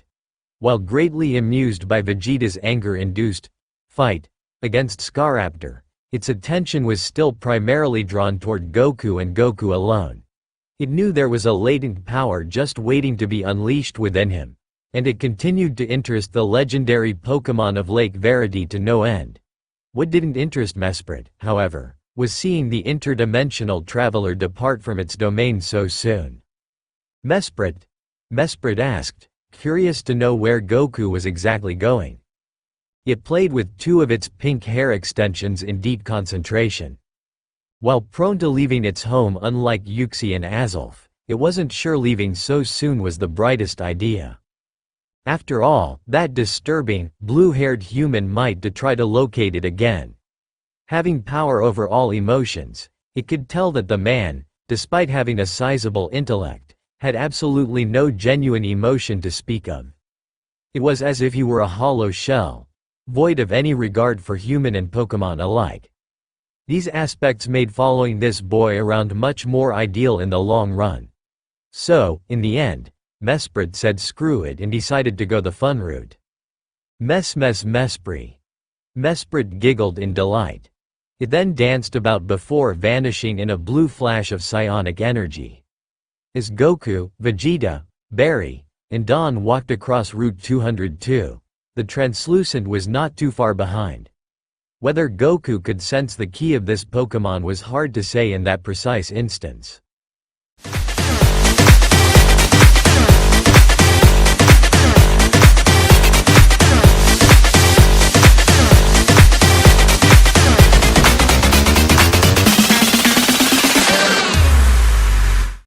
S1: While greatly amused by Vegeta's anger-induced fight against Scaraptor, its attention was still primarily drawn toward Goku and Goku alone. It knew there was a latent power just waiting to be unleashed within him, and it continued to interest the legendary Pokémon of Lake Verity to no end. What didn't interest Mesprit, however, was seeing the interdimensional traveler depart from its domain so soon. Mesprit asked, curious to know where Goku was exactly going. It played with two of its pink hair extensions in deep concentration. While prone to leaving its home unlike Uxie and Azulf, it wasn't sure leaving so soon was the brightest idea. After all, that disturbing, blue-haired human might to try to locate it again. Having power over all emotions, it could tell that the man, despite having a sizable intellect, had absolutely no genuine emotion to speak of. It was as if he were a hollow shell, void of any regard for human and Pokémon alike. These aspects made following this boy around much more ideal in the long run. So, in the end, Mesprit said screw it and decided to go the fun route. Mesprit. Mesprit giggled in delight. It then danced about before vanishing in a blue flash of psionic energy. As Goku, Vegeta, Barry, and Dawn walked across Route 202, the translucent was not too far behind. Whether Goku could sense the key of this Pokémon was hard to say in that precise instance.